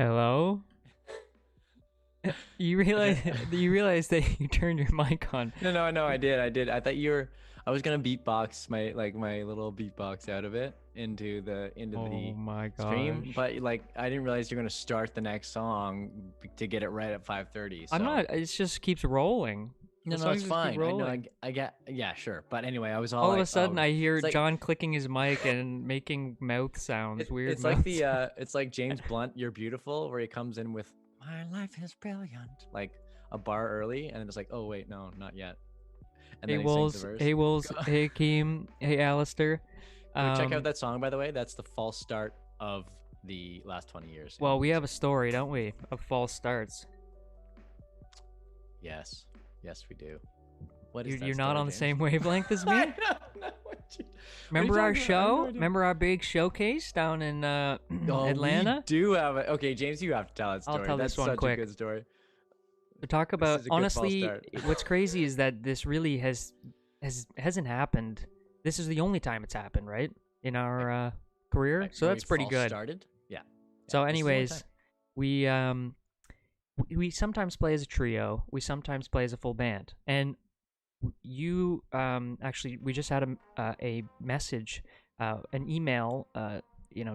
Hello? You realize that you turned your mic on. No, I did. I thought you were. I was gonna beatbox my little beatbox out of it into Oh the my stream, gosh. but I didn't realize you're gonna start the next song to get it right at 5:30. I'm So not, it just keeps rolling. The no, songs it's just keep fine. I know. rolling. I get. Yeah, sure. But anyway, I was all All of a like, sudden oh, I hear it's like John clicking his mic and making mouth sounds, weird it's like mouth the sounds. it's like James Blunt, "You're Beautiful," where he comes in with "My life is brilliant," like a bar early, and it's like, oh wait, no, not yet, and Hey then he sings the Wolves, verse. hey Wolves, hey Keem, hey Alistair. Go check out Um, that song, by the way. That's the false start of the last 20 years well, in we have a music. story, don't we, of false starts. Yes. Yes, we do. What is You're that not story, on the James? same wavelength as I me? don't know what are you Remember our talking about? I have no show? idea. Remember our big showcase down in Oh, we Atlanta? do have it. Okay, James, you have to tell that I'll story. tell this That's one such a quick. good story. To talk This about, is a good false honestly, start. what's crazy is that this really hasn't happened. This is the only time it's happened, right, in our career. So Where we that's pretty false good. started? Yeah. Yeah. So, This is the only anyways, time. we sometimes play as a trio. We sometimes play as a full band. And you actually, we just had a message, an email,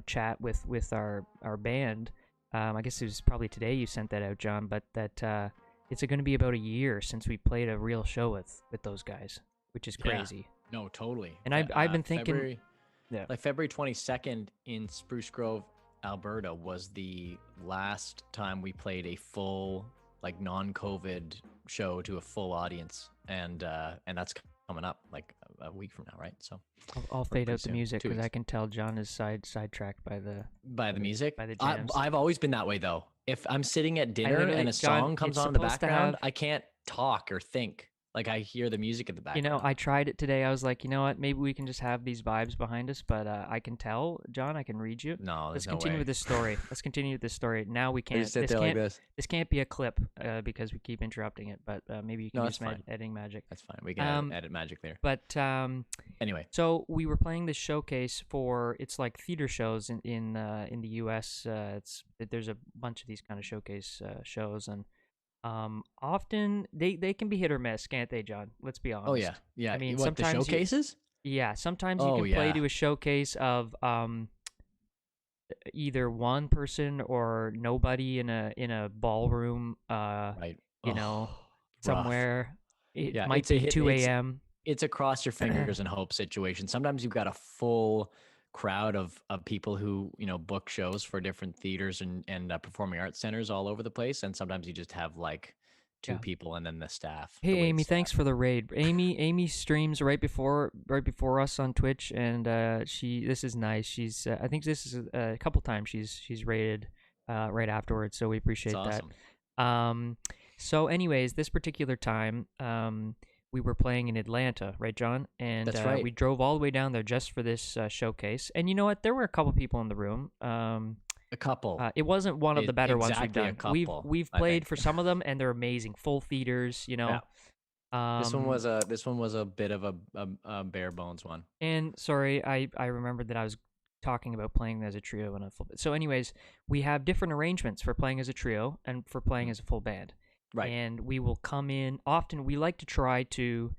chat with our band. I guess it was probably today you sent that out, John. But that it's going to be about a year since we played a real show with those guys, which is Yeah. crazy. No, totally. And I've been thinking, February, yeah, like February 22nd in Spruce Grove, Alberta was the last time we played a full, like, non-COVID show to a full audience, and that's coming up like a week from now, right? So I'll or fade pretty out the soon, music 2 because I weeks. can tell John is sidetracked by By the music, by the jams. I've always been that way though. If I'm sitting at I dinner literally, and a John, song comes it's on in the supposed to background, have. I can't talk or think. Like I hear the music in the I background. tried it today. I was like, you know what? Maybe we can just have these vibes behind us. But I can tell, John. I can read you. No, Let's there's no continue way. with this story. Let's continue with this story. Now we I just can't. sit there like this. This can't be a clip because we keep interrupting it. But maybe you can No, do that's some fine. editing magic. That's fine. We can Um, edit magic there. but Anyway, so we were playing this showcase for it's like theater shows in the U.S. There's a bunch of these kind of showcase shows and. Often they can be hit or miss, can't they, John? Let's be oh honest. yeah, yeah. I mean, What, the sometimes you, showcases? yeah, sometimes you Oh can play yeah, to a showcase of either one person or nobody in a ballroom, right. you know, Oh, rough. somewhere. It Yeah, might it's a be hit. 2 a.m. It's a cross your fingers and hope situation. Sometimes you've got a full crowd of people who book shows for different theaters and performing arts centers all over the place, and sometimes you just have like two Yeah. people and then the staff, Hey the wait Amy, thanks staff. for the raid. Amy streams right before us on Twitch, and this is nice. She's I think this is a couple times she's raided right afterwards, so we It's appreciate that. awesome. Um, so anyways, this particular time, we were playing in Atlanta, right, John? And That's right. we drove all the way down there just for this showcase. And you know what? There were a couple people in the room. A couple. It wasn't one of the better ones we've Exactly a done. couple, We've I played think. for some of them, and they're amazing, full theaters, you Yeah. know. Um, This one was a bit of a bare bones one. and sorry, I remembered that I was talking about playing as a trio and a full. So, anyways, we have different arrangements for playing as a trio and for playing as a full band. Right. And we will come in often. We like to try to,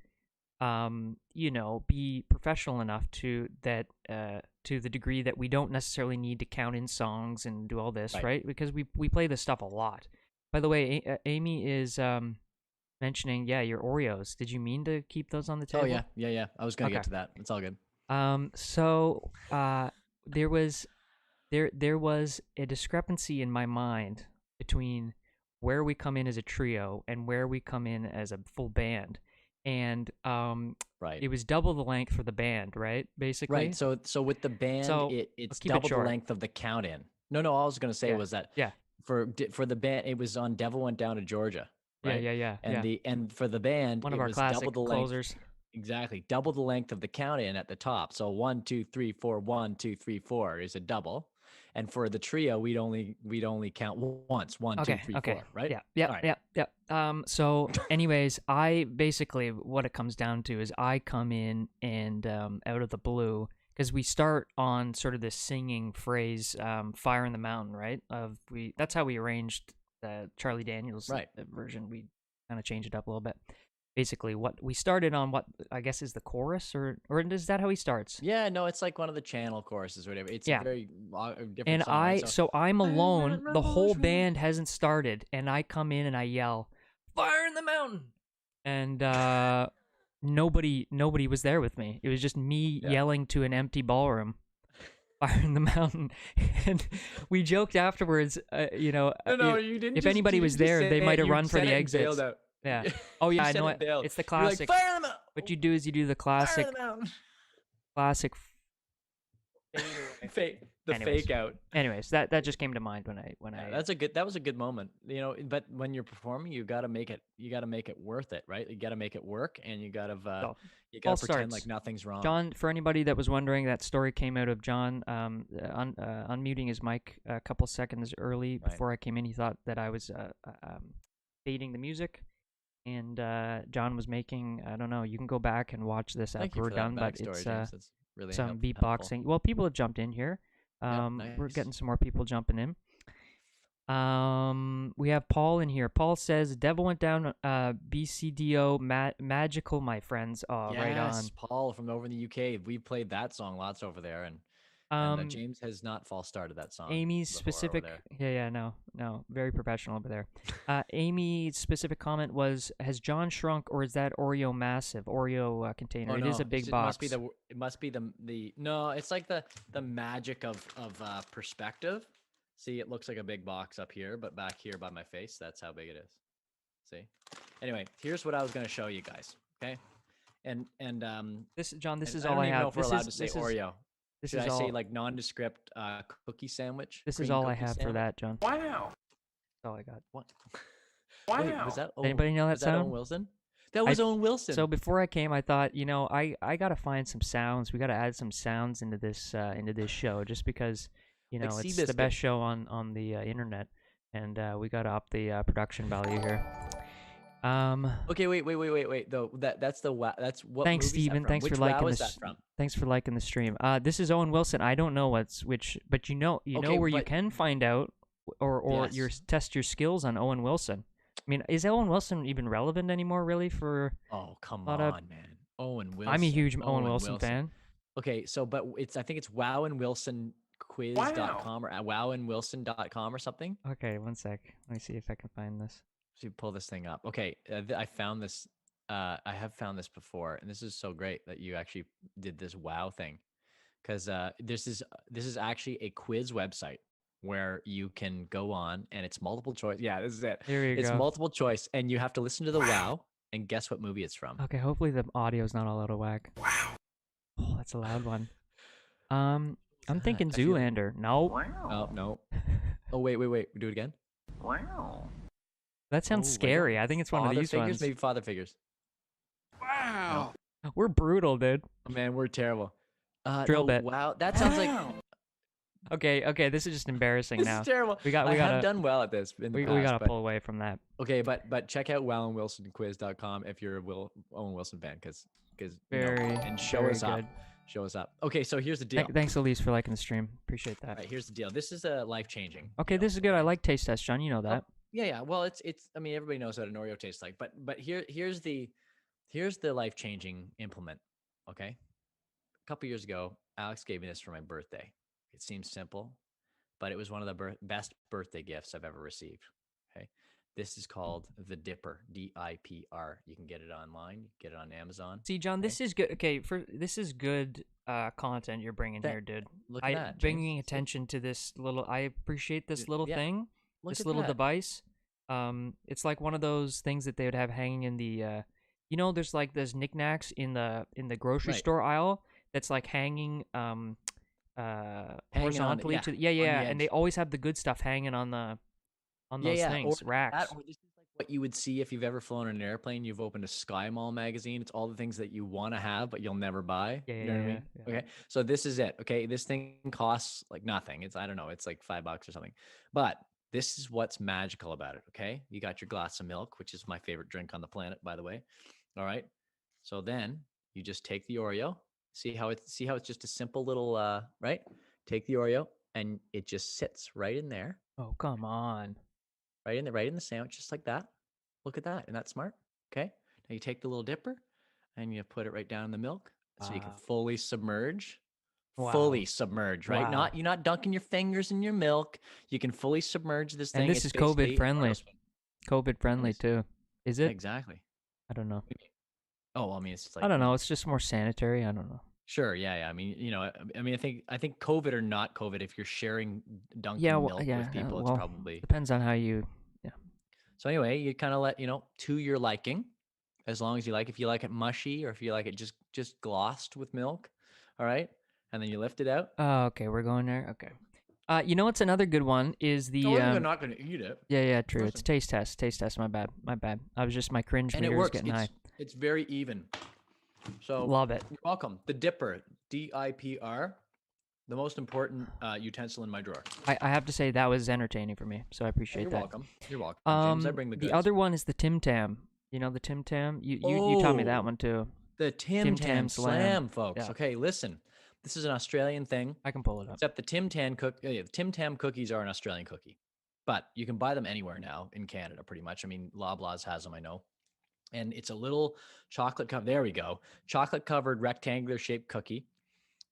be professional enough to the degree that we don't necessarily need to count in songs and do all this, right? Because we play this stuff a lot. By the way, Amy is mentioning, yeah, your Oreos. Did you mean to keep those on the table? Oh yeah. I was gonna Okay. get to that. It's all good. So there was a discrepancy in my mind between where we come in as a trio and where we come in as a full band, and Right. it was double the length for the band, right? Basically, Right. So with the band, So, it's let's keep it double the short. length of the count in. No. All I was gonna say Yeah, was that yeah, for the band, it was on Devil Went Down to Georgia, right? yeah. And for the band, One of it our was double classic the length. closers. Exactly, double the length of the count in at the top. So 1, 2, 3, 4, 1, 2, 3, 4 is a double. And for the trio, we'd only count once. 1, 2, Okay, 3, okay. 4, right? Yeah, All right. yeah. So anyways, I basically what it comes down to is I come in and out of the blue because we start on sort of this singing phrase, "Fire in the Mountain," right? That's how we arranged the Charlie Daniels Right. version. We kind of changed it up a little bit. Basically, what we started on, what I guess is the chorus, or is that how he starts? Yeah, no, it's like one of the channel choruses or whatever. It's a Yeah. very different And song, right? So so I'm alone. The whole band hasn't started, and I come in and I yell, "Fire in the Mountain!" And nobody was there with me. It was just me Yeah. yelling to an empty ballroom, "Fire in the Mountain!" And we joked afterwards. No, you didn't. If anybody was there, they might have run for the exits. Out. Yeah. Oh yeah, I know it. Bailed. It's the You're like, classic. "Fire in the mountain!" What you do is you do the classic, Fire in the mountain. classic. The Anyways. fake out. Anyways, that just came to mind when I. That was a good moment, but when you're performing, you got to make it worth it, right? You got to make it work, and you got to pretend starts. like nothing's wrong. John, for anybody that was wondering, that story came out of John unmuting his mic a couple seconds early before I came in. He thought that I was fading the music, and John was making, I don't know, you can go back and watch this after we're done, but it's really some beatboxing. Helpful. Well, people have jumped in here. Nice. We're getting some more people jumping in. We have Paul in here. Paul says, "Devil went down, BCDO, magical, my friends." Oh, yes, right on. Paul from over in the UK. We played that song lots over there, and James has not false started that song. Amy's specific, no, very professional over there. Amy's specific comment was, "Has John shrunk, or is that Oreo massive? Oreo container? Oh, it is a big box. It must be the no. It's like the magic of perspective. See, it looks like a big box up here, but back here by my face, that's how big it is. See. Anyway, here's what I was going to show you guys. Okay, and this, John, this is I all don't I even have. know if we're allowed to say Oreo. This Should is I all. say like nondescript cookie sandwich? This is all I have for that, John. Wow. That's all I got. What? Wow. Wait, was that? Anybody know that sound? Owen Wilson? That was Owen Wilson. So before I came, I thought, I gotta find some sounds. We gotta add some sounds into this show, just because like it's the best show on the internet, and we gotta up the production value here. Okay, wait. Though that's what. Thanks, Steven. Thanks which for liking this. Is that from? Thanks for liking the stream. This is Owen Wilson. I don't know which, but know where you can find out, or yes. Test your skills on Owen Wilson. I mean, is Owen Wilson even relevant anymore, really? Oh, come on, man. Owen Wilson. I'm a huge Owen Wilson fan. Okay, so but I think it's wowandwilsonquiz.com or wowandwilson.com or something. Okay, one sec. Let me see if I can find this. So you pull this thing up. Okay, I found this. I have found this before, and this is so great that you actually did this wow thing, because this is actually a quiz website where you can go on, and it's multiple choice. Yeah, this is it. It's multiple choice, and you have to listen to the wow and guess what movie it's from. Okay, hopefully the audio's not all out of whack. Wow. Oh, that's a loud one. I'm thinking Zoolander. No. Wow. Oh, no. Oh, wait. Do it again. Wow. That sounds scary. I think it's one of these figures, ones. Maybe Father Figures. Wow. No. We're brutal, dude. Oh, man, we're terrible. Drill bit. Wow, that sounds like... Okay, this is just embarrassing now. This is terrible. I have done well at this in the past. We gotta pull away from that. Okay, but check out wowandwilsonquiz.com if you're a Owen Wilson fan, because and show us up. Show us up. Okay, so here's the deal. Thanks, Elise, for liking the stream. Appreciate that. All right, here's the deal. This is life-changing. Okay, this is good. I like taste test, John. You know that. Yeah. Well, it's. I mean, everybody knows what an Oreo tastes like, but here's the life-changing implement. Okay, a couple years ago, Alex gave me this for my birthday. It seems simple, but it was one of the best birthday gifts I've ever received. Okay, this is called the Dipper, DIPR. You can get it online. You can get it on Amazon. See, John, this is good. Okay, this is good content you're bringing here, dude. Look at that, bringing attention to this little. I appreciate this little thing, this little device. It's like one of those things that they would have hanging in the. There's like those knickknacks in the grocery store aisle that's like hanging horizontally to and they always have the good stuff hanging on those things, racks. Or this is like what you would see if you've ever flown in an airplane. You've opened a Sky Mall magazine. It's all the things that you want to have but you'll never buy. You know what I mean? Okay, so this is it. Okay, this thing costs like nothing. It's I don't know, it's like $5 or something, but this is what's magical about it. Okay, you got your glass of milk, which is my favorite drink on the planet, by the way. All right, so then you just take the Oreo, See how it's just a simple little right? Take the Oreo and it just sits right in there, Oh, come on. right in the sandwich, just like that. Look at that. Isn't that smart? Okay. Now you take the little dipper and you put it right down in the milk so you can Wow. fully submerge. Wow. Fully submerge, right? Wow. You're not dunking your fingers in your milk. You can fully submerge this And thing. this It's is COVID basically an Oreo friendly. spoon. COVID friendly Yes, too. Is it? exactly. I don't know. Oh, well, I mean, it's I like don't know. It's just more sanitary. I don't know. sure, yeah. I mean, I mean, I think COVID or not COVID, if you're sharing Yeah, dunking milk with people, it's well, probably depends on how you. Yeah. so. Anyway, you kind of let to your liking, as long as you like. If you like it mushy, or if you like it just glossed with milk, all right, and then you lift it out. Oh, okay, we're going there. Okay. You know what's another good one is I the wasn't not going to eat it. yeah, true. It's Listen, taste test. Taste test. My bad. My bad. I was just my cringe and it meter is works. getting high. It's very even. So Love it. you're welcome. The dipper, DIPR, the most important utensil in my drawer. I have to say that was entertaining for me, so I appreciate You're that. welcome. You're welcome, James. I bring the goods. The other one is the Tim Tam. You know the Tim Tam? You taught me that Oh, one too. the Tim Tam Slam. Slam, folks. Yeah. Okay, listen. This is an Australian thing. I can pull it up. Except the Tim Tam cookies are an Australian cookie, but you can buy them anywhere now in Canada, pretty much. I mean, Loblaws has them, I know. And it's a little chocolate covered. There we go. Chocolate covered rectangular shaped cookie.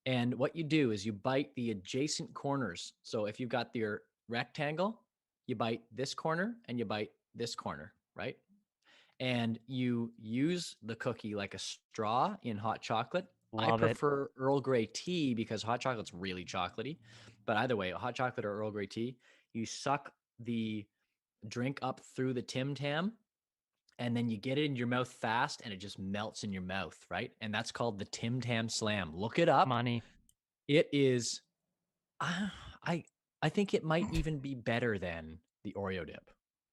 And what you do is you bite the adjacent corners. So if you've got your rectangle, you bite this corner and you bite this corner, right? And you use the cookie like a straw in hot chocolate. I Love it. prefer Earl Grey tea because hot chocolate's really chocolatey. But either way, hot chocolate or Earl Grey tea, you suck the drink up through the Tim Tam and then you get it in your mouth fast and it just melts in your mouth, right? And that's called the Tim Tam Slam. Look it up. Money. It is I I think it might even be better than the Oreo dip.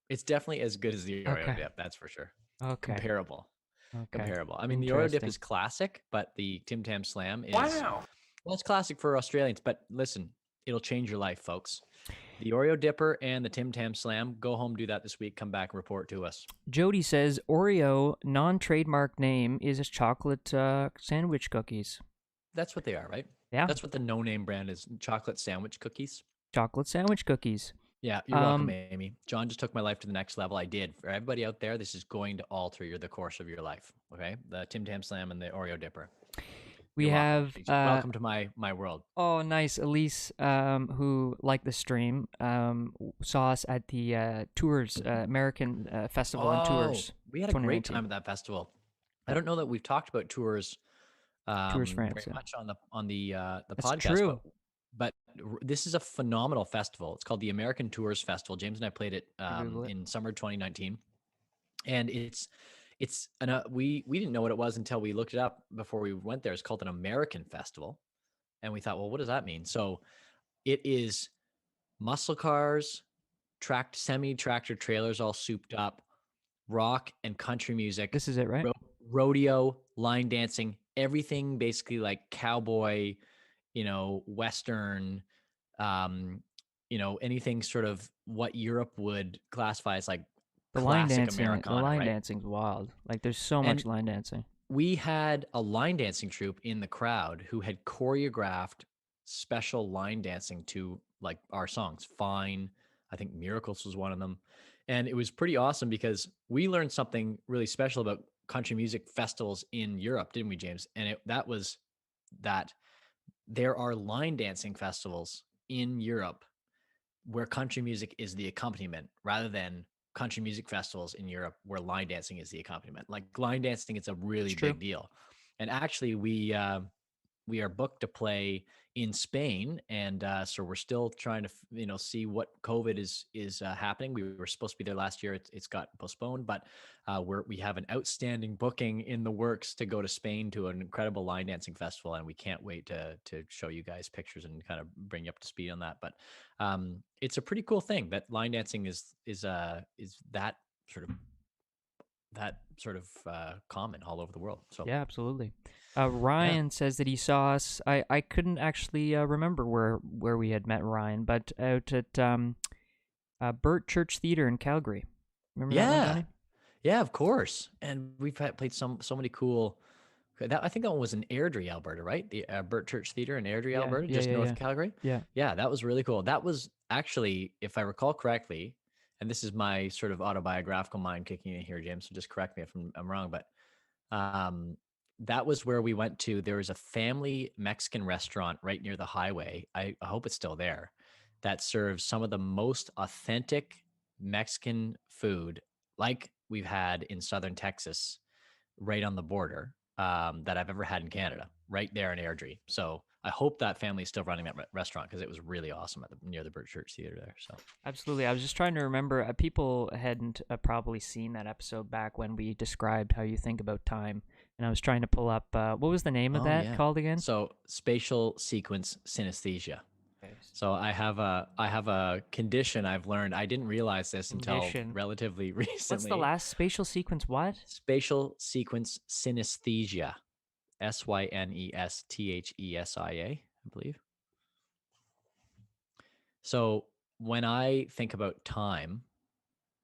It's definitely as good as the Oreo Okay. dip, that's for sure. Okay. Comparable. Okay. I mean, the Oreo dip Interesting. is classic, but the Tim Tam Slam is Wow. well, it's classic for Australians, but listen, it'll change your life, folks. The Oreo dipper and the Tim Tam Slam. Go home, do that this week. Come back, report to us. Jody says Oreo non-trademark name is chocolate sandwich cookies. That's what they are, right? Yeah. That's what the no-name brand is. Chocolate sandwich cookies. Chocolate sandwich cookies. Yeah, you're welcome, Amy. John just took my life to the next level. I did. For everybody out there, this is going to alter the course of your life. Okay, the Tim Tam Slam and the Oreo dipper. We You're have welcome. Welcome to my world. Oh, nice. Elise, who liked the stream, saw us at the Tours, American Festival and Tours. We had a great 2019. time at that festival. I don't know that we've talked about Tours, Tours France, very yeah. much on the That's podcast. true. But this is a phenomenal festival. It's called the American Tours Festival. James and I played it Google it. in summer 2019, and we didn't know what it was until we looked it up before we went there. It's called an American Festival, and we thought, well, what does that mean? So it is muscle cars, semi-tractor trailers all souped up, rock and country music. This is it, right? Rodeo, line dancing, everything basically like cowboy, Western, anything sort of what Europe would classify as like The line classic dancing. Americana, The line right? dancing's wild. Like there's so much And line dancing. we had a line dancing troupe in the crowd who had choreographed special line dancing to like our songs. Fine, I think Miracles was one of them. And it was pretty awesome because we learned something really special about country music festivals in Europe, didn't we, James? And that was that there are line dancing festivals in Europe where country music is the accompaniment rather than country music festivals in Europe where line dancing is the accompaniment. Like line dancing, it's a really It's true. big deal. And actually we are booked to play in Spain, and so we're still trying to see what COVID is happening. We were supposed to be there last year. It's got postponed, but we have an outstanding booking in the works to go to Spain to an incredible line dancing festival, and we can't wait to show you guys pictures and kind of bring you up to speed on that. But it's a pretty cool thing that line dancing is that sort of common all over the world. So Yeah, absolutely. Ryan says that he saw us. I couldn't actually remember where we had met Ryan, but out at Burt Church Theater in Calgary. Remember that one, yeah, Johnny? yeah, of course. And we've played so many cool I think that one was in Airdrie, Alberta, right? The Burt Church Theater in Airdrie, Yeah, Alberta, yeah, just yeah, north yeah, of Calgary. yeah. Yeah, that was really cool. That was actually, if I recall correctly, and this is my sort of autobiographical mind kicking in here, James. So just correct me if I'm wrong, but um, that was where we went to. There was a family Mexican restaurant right near the highway. I hope it's still there. That serves some of the most authentic Mexican food, like we've had in southern Texas, right on the border, that I've ever had in Canada, right there in Airdrie. So I hope that family is still running that restaurant because it was really awesome near the Birch Church Theater there. So Absolutely. I was just trying to remember. People hadn't probably seen that episode back when we described how you think about time, and I was trying to pull up. What was the name of oh that yeah, called again? so spatial sequence synesthesia. Okay. So I have a condition I've learned. I didn't realize this until Condition. relatively What's the recently. last spatial sequence? What? Spatial sequence synesthesia. Synesthesia, I believe. So when I think about time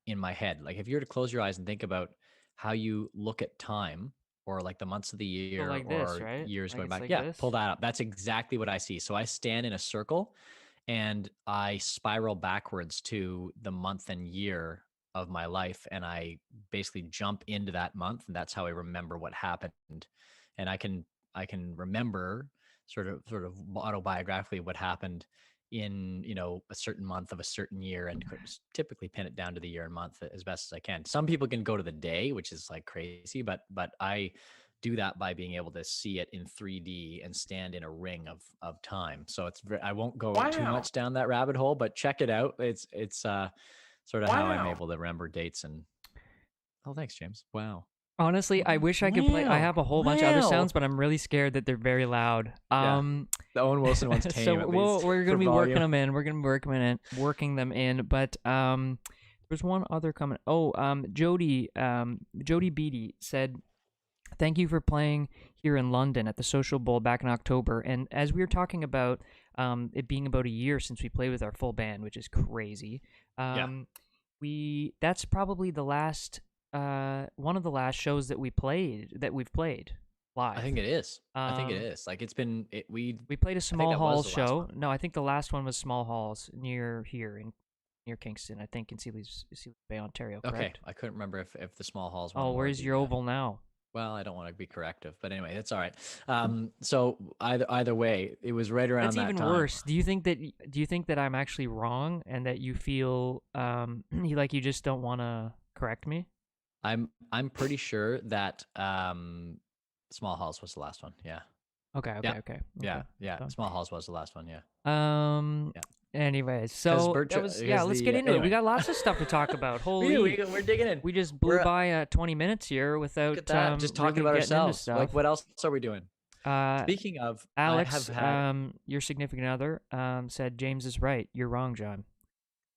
in my head, like if you were to close your eyes and think about how you look at time or like the months of the So year like this, or right? years Like going it's by, like yeah, this. pull that up. That's exactly what I see. So I stand in a circle and I spiral backwards to the month and year of my life. And I basically jump into that month. And that's how I remember what happened. And I can remember sort of autobiographically what happened in a certain month of a certain year and typically pin it down to the year and month as best as I can. Some people can go to the day, which is like crazy, but I do that by being able to see it in 3D and stand in a ring of time. So I won't go too Wow. much down that rabbit hole, but check it out. It's sort of how I'm Wow. able to remember dates. And oh, thanks, James. Wow. Honestly, I wish I could play. I Wow. have a whole bunch of other Wow. sounds, but I'm really scared that they're very loud. Yeah. The Owen Wilson one's So tame, at least we're for gonna be working volume. them in. We're gonna be working them in. But there's one other comment. Oh, Jody Beatty said, "Thank you for playing here in London at the Social Bowl back in October." And as we were talking about it being about a year since we played with our full band, which is crazy. Yeah. That's probably the last one of the last shows that we've played I live. think it is. I think it Um, is. Like it's been it we played a I think small that was halls the last show. one. No, I think the last one was small halls near here in near Kingston. I think in Sealy's Bay, Ontario. Okay. Correct. I couldn't remember if the small halls one Oh, were where's your the oval now? well, I don't want to be corrective, but anyway, that's all right. So either way, it was right around That's that even time. worse. Do you think that I'm actually wrong and that you feel like you just don't want to correct me? I'm pretty sure that Small Halls was the last one. Yeah. Okay, Yeah. okay, okay, Yeah. okay. Yeah. So, Small Halls was the last one. Yeah. um. Yeah. Anyways, Because so that was yeah. because Let's get the into it. We anyway, got lots of stuff to talk about. we do. Holy, We're digging in. we just blew We're by 20 minutes here look at without that. Just talking really about getting into ourselves. stuff. Like, what else are we doing? Uh, Speaking of, I have Alex, had your significant other, said James is right. You're wrong, John.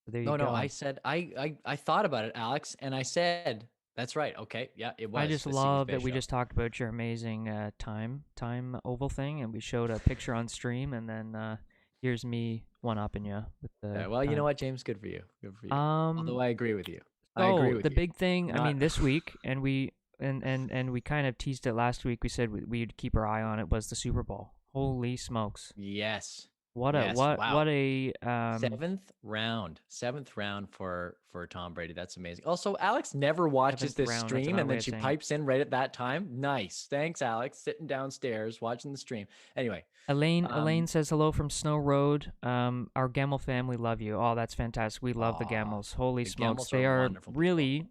So there you no. I go. said I thought about it, Alex, and I said that's right. Okay, yeah, it I was just the CB love Space that we Show. just talked about your amazing time oval thing, and we showed a picture on stream, and then here's me one upping you with Yeah, the well, you know time. what, James? Good for you. Good for you. Um, Although I agree with you. I agree so with the you. big thing, I Not mean, this week, and we kind of teased it last week. We said we'd keep our eye on it. Was the Super Bowl? Holy smokes! yes, What a yes. Wow. what a Seventh round for Tom Brady. That's amazing. Also, Alex never watches seventh this round. That's stream, another and way then of she saying it. pipes in right at that time. Nice. Thanks, Alex. Sitting downstairs watching the stream. Anyway, Elaine um, says hello from Snow Road. Our Gamel family love you. Oh, that's fantastic. We love the aw, Gamels. Holy the smokes, Gemmels are they are wonderful people. really.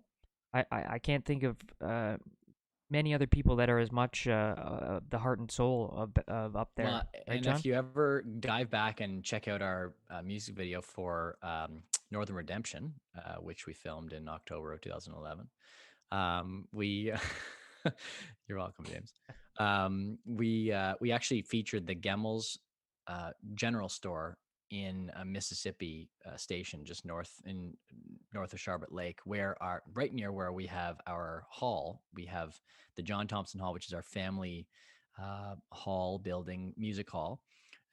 I can't think of many other people that are as much the heart and soul of up there, Well, right, and John? if you ever dive back and check out our music video for Northern Redemption, which we filmed in October of 2011, we you're welcome, James. We actually featured the Gemmels General Store in a Mississippi station just north of Charlotte Lake, where our right near where we have our hall. We have the John Thompson Hall, which is our family hall building, music hall.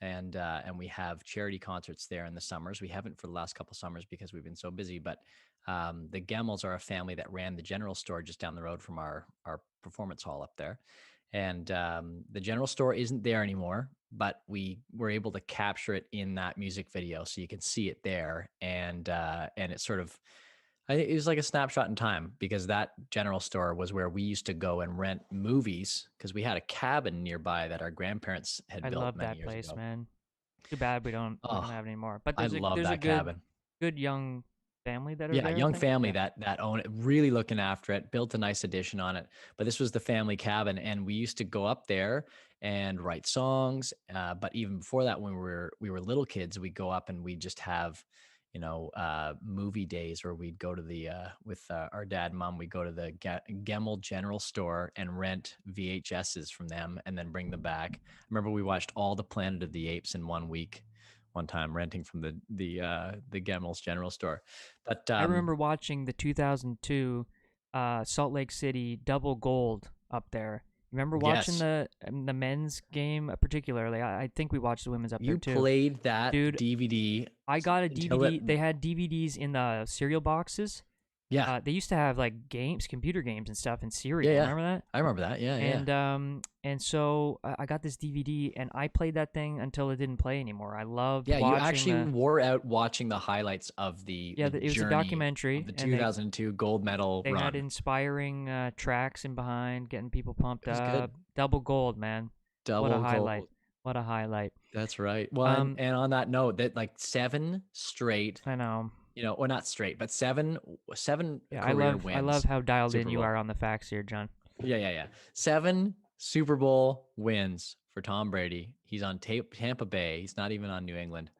And we have charity concerts there in the summers. We haven't for the last couple summers because we've been so busy. But the Gemmels are a family that ran the general store just down the road from our performance hall up there, and the general store isn't there anymore, but we were able to capture it in that music video, so you can see it there, and it sort of, it was like a snapshot in time, because that general store was where we used to go and rent movies, because we had a cabin nearby that our grandparents had I built love many that years place, ago. man. Too bad we don't Oh, have it anymore. But I there's a love there's a that good cabin. good young family that are Yeah, there, I young think. family Yeah. that own it, really looking after it, built a nice addition on it. But this was the family cabin, and we used to go up there and write songs. But even before that, when we were little kids, we'd go up and we'd just have, movie days where we'd go to the with our dad and mom. We'd go to the Gemmel General Store and rent VHSs from them, and then bring them back. I remember we watched all the Planet of the Apes in one week, one time, renting from the Gemmel's General Store. But I remember watching the 2002 Salt Lake City double gold up there. Remember watching yes, the men's game particularly? I think we watched the women's up there you too. played that Dude, DVD I got a until it. DVD. They had DVDs in the cereal boxes. Yeah, They used to have like games, computer games and stuff in yeah, cereal. yeah. Remember that? I remember that. Yeah, yeah. And so I got this DVD and I played that thing until it didn't play anymore. I loved Yeah, you watching actually the wore out watching the highlights of the it was a journey documentary of the and they 2002 gold medal they had run. inspiring tracks in behind, getting people pumped It was good. up. Double gold, man. What a Double highlight. gold. What a highlight. That's right. Well, Um, and on that note, that like seven straight, I know. or not straight, but seven Yeah, career I love wins, how dialed in Super you Bowl. are on the facts here, John. Yeah, yeah, yeah. Seven Super Bowl wins for Tom Brady. He's on Tampa Bay. He's not even on New England.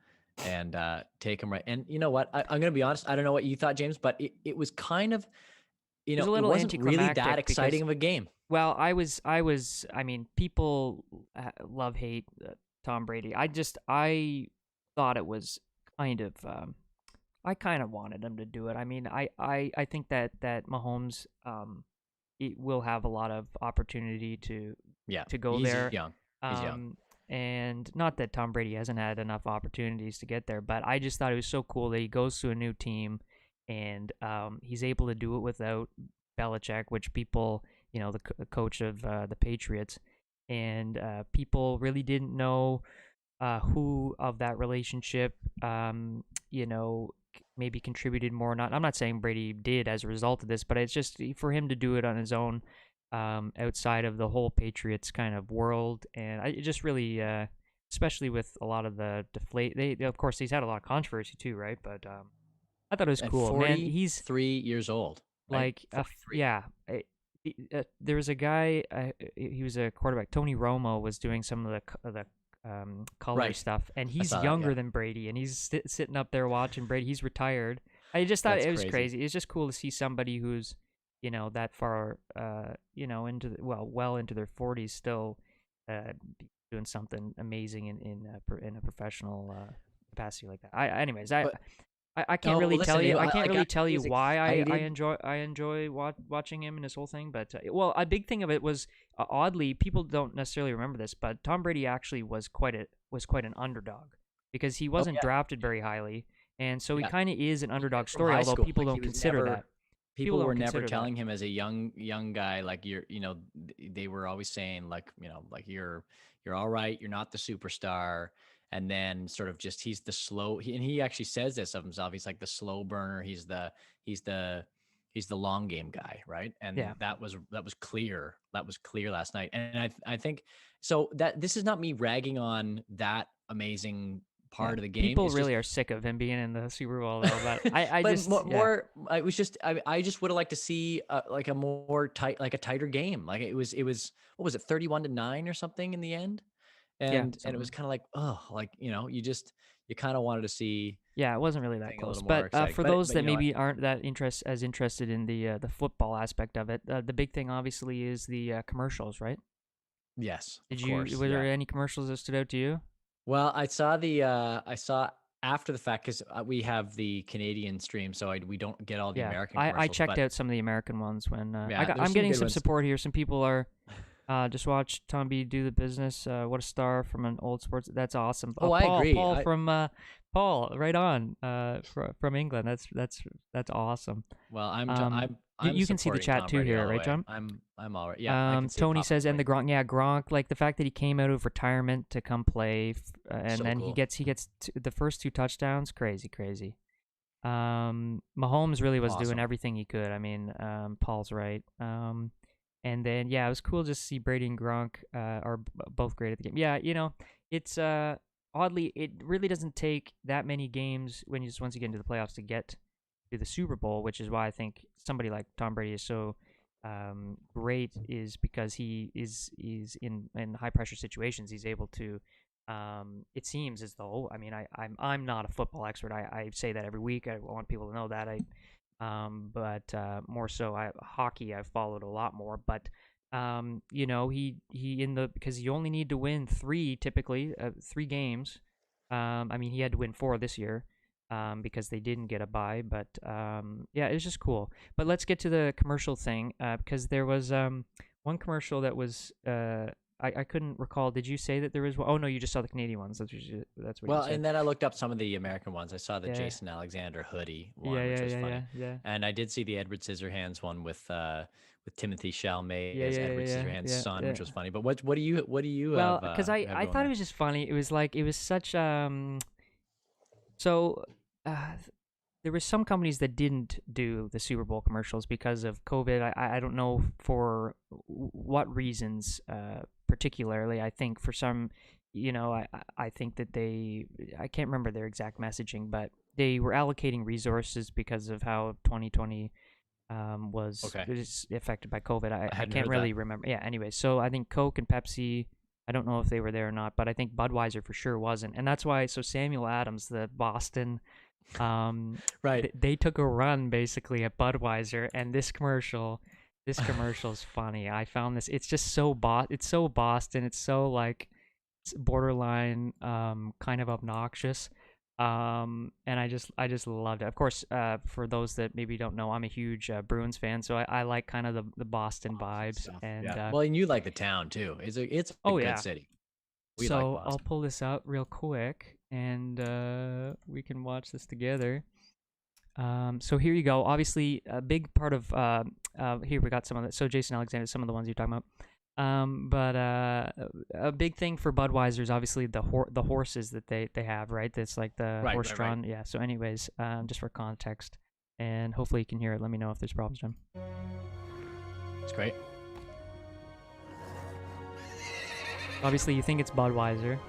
And take him right. And you know what? I'm going to be honest. I don't know what you thought, James, but it was kind of, It was a it little wasn't really that anticlimactic exciting because, of a game. well, I mean, people love hate Tom Brady. I thought it was kind of, I kind of wanted him to do it. I mean, I think that Mahomes, it will have a lot of opportunity Yeah, to go he's there. young. He's young. And not that Tom Brady hasn't had enough opportunities to get there, but I just thought it was so cool that he goes to a new team and he's able to do it without Belichick, which people, the coach of the Patriots, and people really didn't know who of that relationship, maybe contributed more. Not, I'm not saying Brady did as a result of this, but it's just for him to do it on his own, outside of the whole Patriots kind of world, and it just really, especially with a lot of the deflate. They of course he's had a lot of controversy too, right? But I thought it was At cool, man. He's 43 years old, right? like 43. yeah. There was a guy. He was a quarterback. Tony Romo was doing some of the color Right. stuff, and I he's saw that, younger yeah. than Brady, and he's sitting up there watching Brady. He's retired. I just thought That's it was crazy. crazy. It's just cool to see somebody who's that far into well into their 40s still doing something amazing in a professional capacity like that. Anyways, But I can't no, really listen, tell you. I like, can't really tell you was why I excited. enjoy watching him and his whole thing. But well, a big thing of it was oddly people don't necessarily remember this, but Tom Brady actually was quite an underdog because he Oh wasn't yeah, drafted very highly, and so he yeah. kind of is an underdog From story. high Although school, people like don't he was consider never. that. People People were don't never consider that. telling him as a young guy, like they were always saying like, like you're all right, you're not the superstar. And then sort of just he's the slow, and he actually says this of himself. He's like the slow burner. He's the he's the long game guy, right? And Yeah. that was clear. That was clear last night. And I think so that this is not me ragging on that amazing Yeah, part of the game. people It's just really are sick of him being in the Super Bowl, though. But I but just, yeah, I was just I just would have liked to see like a more tighter game. Like it was what was it, 31-9 or something in the end, yeah, and it was something. kind of like, oh, like you kind of wanted to see Yeah, it wasn't really that something a close. little more But exciting. for But those that you know what? maybe aren't that interested in the football aspect of it, the big thing obviously is the commercials, right? Yes, Did of you course, were there yeah. any commercials that stood out to you? Well, I saw after the fact, because we have the Canadian stream, so we don't get all the Yeah, American I commercials. checked But out some of the American ones when yeah, there's I'm some getting good some ones. support here. Some people are just watch Tom B do the business. What a star from an old sports. That's awesome. Oh, I agree. Paul from Paul, right on. From England. That's awesome. Well, Um, You can see the supporting chat Tom too Brady here, all the right, way. John? I'm all right. Yeah, I can see it Tony popping says, up and the right Gronk, yeah, Gronk, like the fact that he came out of retirement to come play, and So then cool. he gets the first 2 touchdowns, crazy. Mahomes really was doing Awesome. everything he could. I mean, Paul's right. And then yeah, it was cool just to see Brady and Gronk are both great at the game. Yeah, it's oddly it really doesn't take that many games when once you get into the playoffs to get to the Super Bowl, which is why I think somebody like Tom Brady is so great, is because he's in high pressure situations. He's able to. It seems as though, I mean, I'm not a football expert. I say that every week. I want people to know that. But more so, hockey I've followed a lot more. But he because you only need to win typically 3 games. I mean, he had to win 4 this year. Because they didn't get a bye, but yeah, it was just cool. But let's get to the commercial thing, because there was one commercial that was I couldn't recall. Did you say that there was one? Oh no, you just saw the Canadian ones. That's what you Well, said. and then I looked up some of the American ones. I saw the Yeah. Jason Alexander hoodie Yeah, one, which was funny. yeah. And I did see the Edward Scissorhands one with Timothy Chalamet Yeah, as yeah, Edward yeah, Scissorhands' yeah, son, yeah. which was funny. But what do you Well, have because I going thought it there? was just funny. It was like it was such so uh, there were some companies that didn't do the Super Bowl commercials because of COVID. I don't know for what reasons particularly. I think for some, I think that I can't remember their exact messaging, but they were allocating resources because of how 2020 was Okay. affected by COVID. I hadn't can't heard really that. remember. Yeah. Anyway, so I think Coke and Pepsi. I don't know if they were there or not, but I think Budweiser for sure wasn't, and that's why. So Samuel Adams, the Boston Right. they took a run basically at Budweiser, and this commercial's funny. I found this. It's just it's so Boston. It's so like it's borderline kind of obnoxious. And I just loved it. Of course, for those that maybe don't know, I'm a huge Bruins fan, so I like kind of the Boston vibes. Stuff. And Yeah. Well, and you like the town too. It's a oh good yeah. city. We like So Boston. I'll pull this out real quick, and we can watch this together. So here you go. Obviously, a big part of here we got some of it. So Jason Alexander, some of the ones you're talking about. But a big thing for Budweiser is obviously the horses that they have, right? That's like the Right, horse-drawn. Yeah. So, anyways, just for context, and hopefully you can hear it. Let me know if there's problems, John. It's great. Obviously, you think it's Budweiser.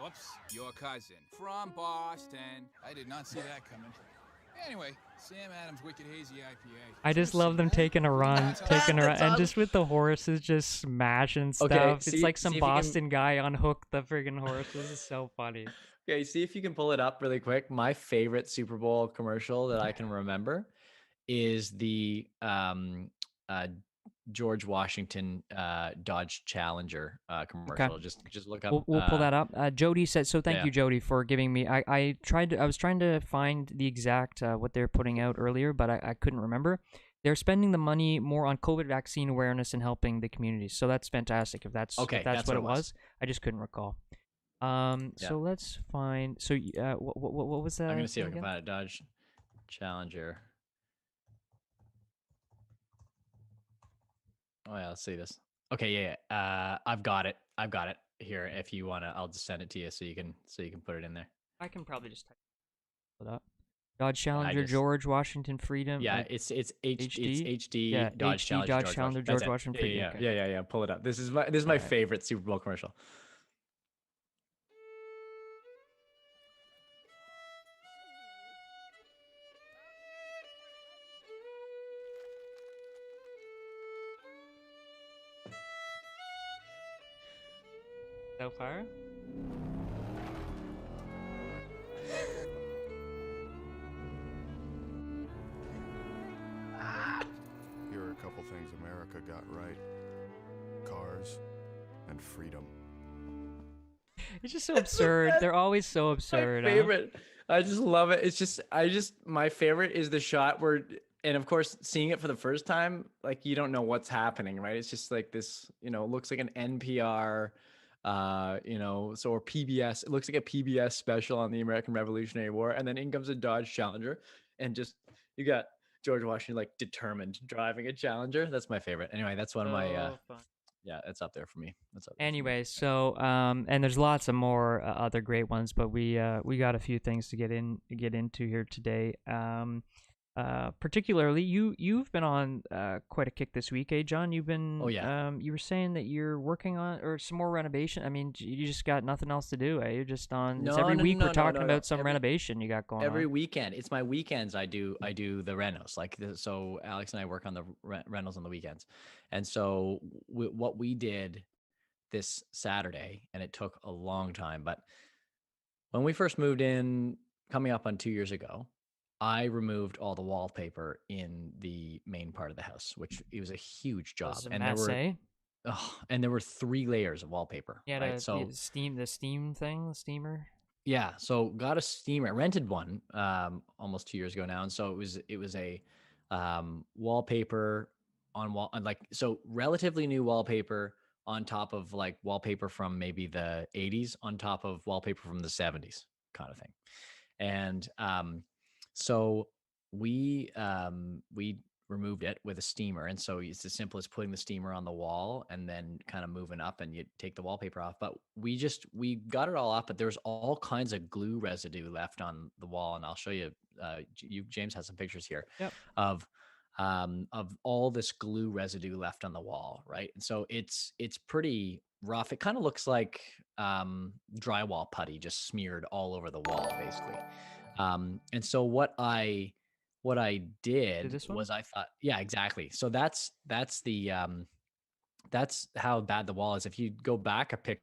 Whoops, your cousin from Boston. I did not see that coming. Anyway, Sam Adams Wicked Hazy IPA. I just love them taking a run, and just with the horses just smashing stuff. Okay, It's like some see if you can- Boston guy unhooked the friggin' horses. It's so funny. Okay, see if you can pull it up really quick. My favorite Super Bowl commercial that I can remember is the George Washington Dodge Challenger commercial. Just look up. We'll pull that up. Jody said so. Thank yeah. you, Jody, for giving me. I was trying to find the exact what they're putting out earlier, but I couldn't remember. They're spending the money more on COVID vaccine awareness and helping the community. So that's fantastic. If that's what it was. I just couldn't recall. So let's find. So what was that? I'm gonna see if I can find it. Dodge Challenger. Oh yeah, let's see this. Okay, yeah. I've got it here. If you wanna, I'll just send it to you so you can put it in there. I can probably just type it up. Dodge Challenger, George Washington Freedom. Yeah, it's HD. It's HD. Yeah, Dodge HD, Challenger, George Washington Freedom. Yeah. Pull it up. This is my favorite Super Bowl commercial. So far? Here are a couple things America got right. Cars and freedom. It's just so absurd. They're always so absurd. My favorite. I just love it. It's just my favorite is the shot where and of course, seeing it for the first time, like you don't know what's happening, right? It's just like this, looks like an NPR, or PBS. It looks like a PBS special on the American Revolutionary War, and then in comes a Dodge Challenger, and just you got George Washington like determined driving a Challenger. That's my favorite. Anyway, that's one of my Fun. yeah, it's up there for me. That's up there for me. Anyway, so and there's lots of more other great ones, but we got a few things to get into here today. Particularly, you've been on quite a kick this week, eh, John? You've been Oh yeah. you were saying that you're working on or some more renovation. I mean, you just got nothing else to do, eh? You're just on. It's No, every no, week no, we're no, talking no, no. about some renovation you got going Every on. weekend. It's my weekends. I do the renos. So Alex and I work on the rentals on the weekends, and so what we did this Saturday, and it took a long time, but when we first moved in, coming up on 2 years ago, I removed all the wallpaper in the main part of the house, which it was a huge job, Was a and there mess, were eh? and there were 3 layers of wallpaper, You had right? So the steam thing, the steamer. yeah, so got a steamer, rented one almost 2 years ago now, and so it was a wallpaper on wall on like so relatively new wallpaper on top of like wallpaper from maybe the 80s on top of wallpaper from the 70s kind of thing. And so we removed it with a steamer, and so it's as simple as putting the steamer on the wall and then kind of moving up, and you take the wallpaper off. But we got it all up, but there's all kinds of glue residue left on the wall, and I'll show you. James has some pictures here Yep. of all this glue residue left on the wall, right? And so it's pretty rough. It kind of looks like drywall putty just smeared all over the wall, basically. And so what I Do did this one? was I thought, yeah, exactly. So that's how bad the wall is. If you go back a picture,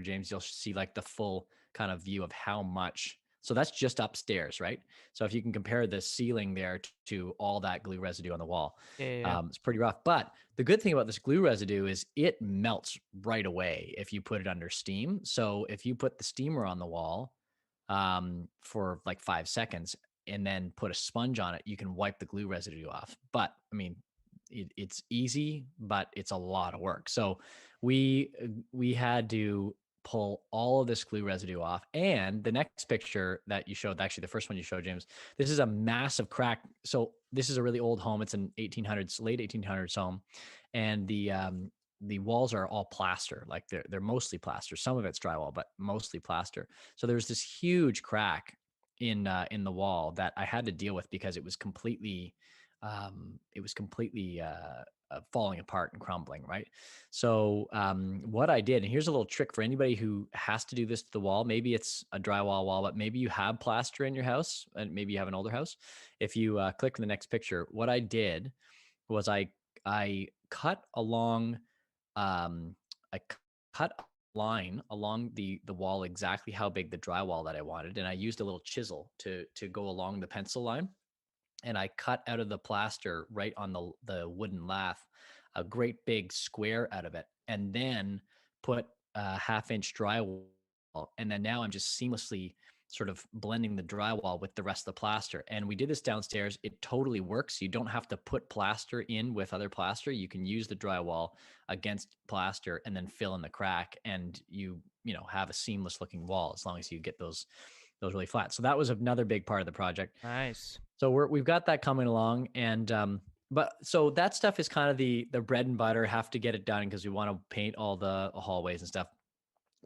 James, you'll see like the full kind of view of how much. So that's just upstairs, right? So if you can compare the ceiling there to all that glue residue on the wall, Yeah. it's pretty rough. But the good thing about this glue residue is it melts right away if you put it under steam. So if you put the steamer on the wall for like 5 seconds and then put a sponge on it, you can wipe the glue residue off. But I mean, it's easy, but it's a lot of work. So we had to pull all of this glue residue off. And the next picture that you showed, actually the first one you showed, James, this is a massive crack. So this is a really old home. It's an 1800s, late 1800s home, and the walls are all plaster. Like they're mostly plaster. Some of it's drywall, but mostly plaster. So there's this huge crack in the wall that I had to deal with because it was completely falling apart and crumbling, right? So what I did, and here's a little trick for anybody who has to do this to the wall. Maybe it's a drywall wall, but maybe you have plaster in your house, and maybe you have an older house. If you click the next picture, what I did was I cut along I cut a line along the wall exactly how big the drywall that I wanted, and I used a little chisel to go along the pencil line, and I cut out of the plaster right on the wooden lath a great big square out of it, and then put a half-inch drywall, and then now I'm just seamlessly sort of blending the drywall with the rest of the plaster. And we did this downstairs. It totally works. You don't have to put plaster in with other plaster. You can use the drywall against plaster and then fill in the crack, and you have a seamless looking wall as long as you get those really flat. So that was another big part of the project. Nice. So we've got that coming along, and but so that stuff is kind of the bread and butter. Have to get it done because we want to paint all the hallways and stuff.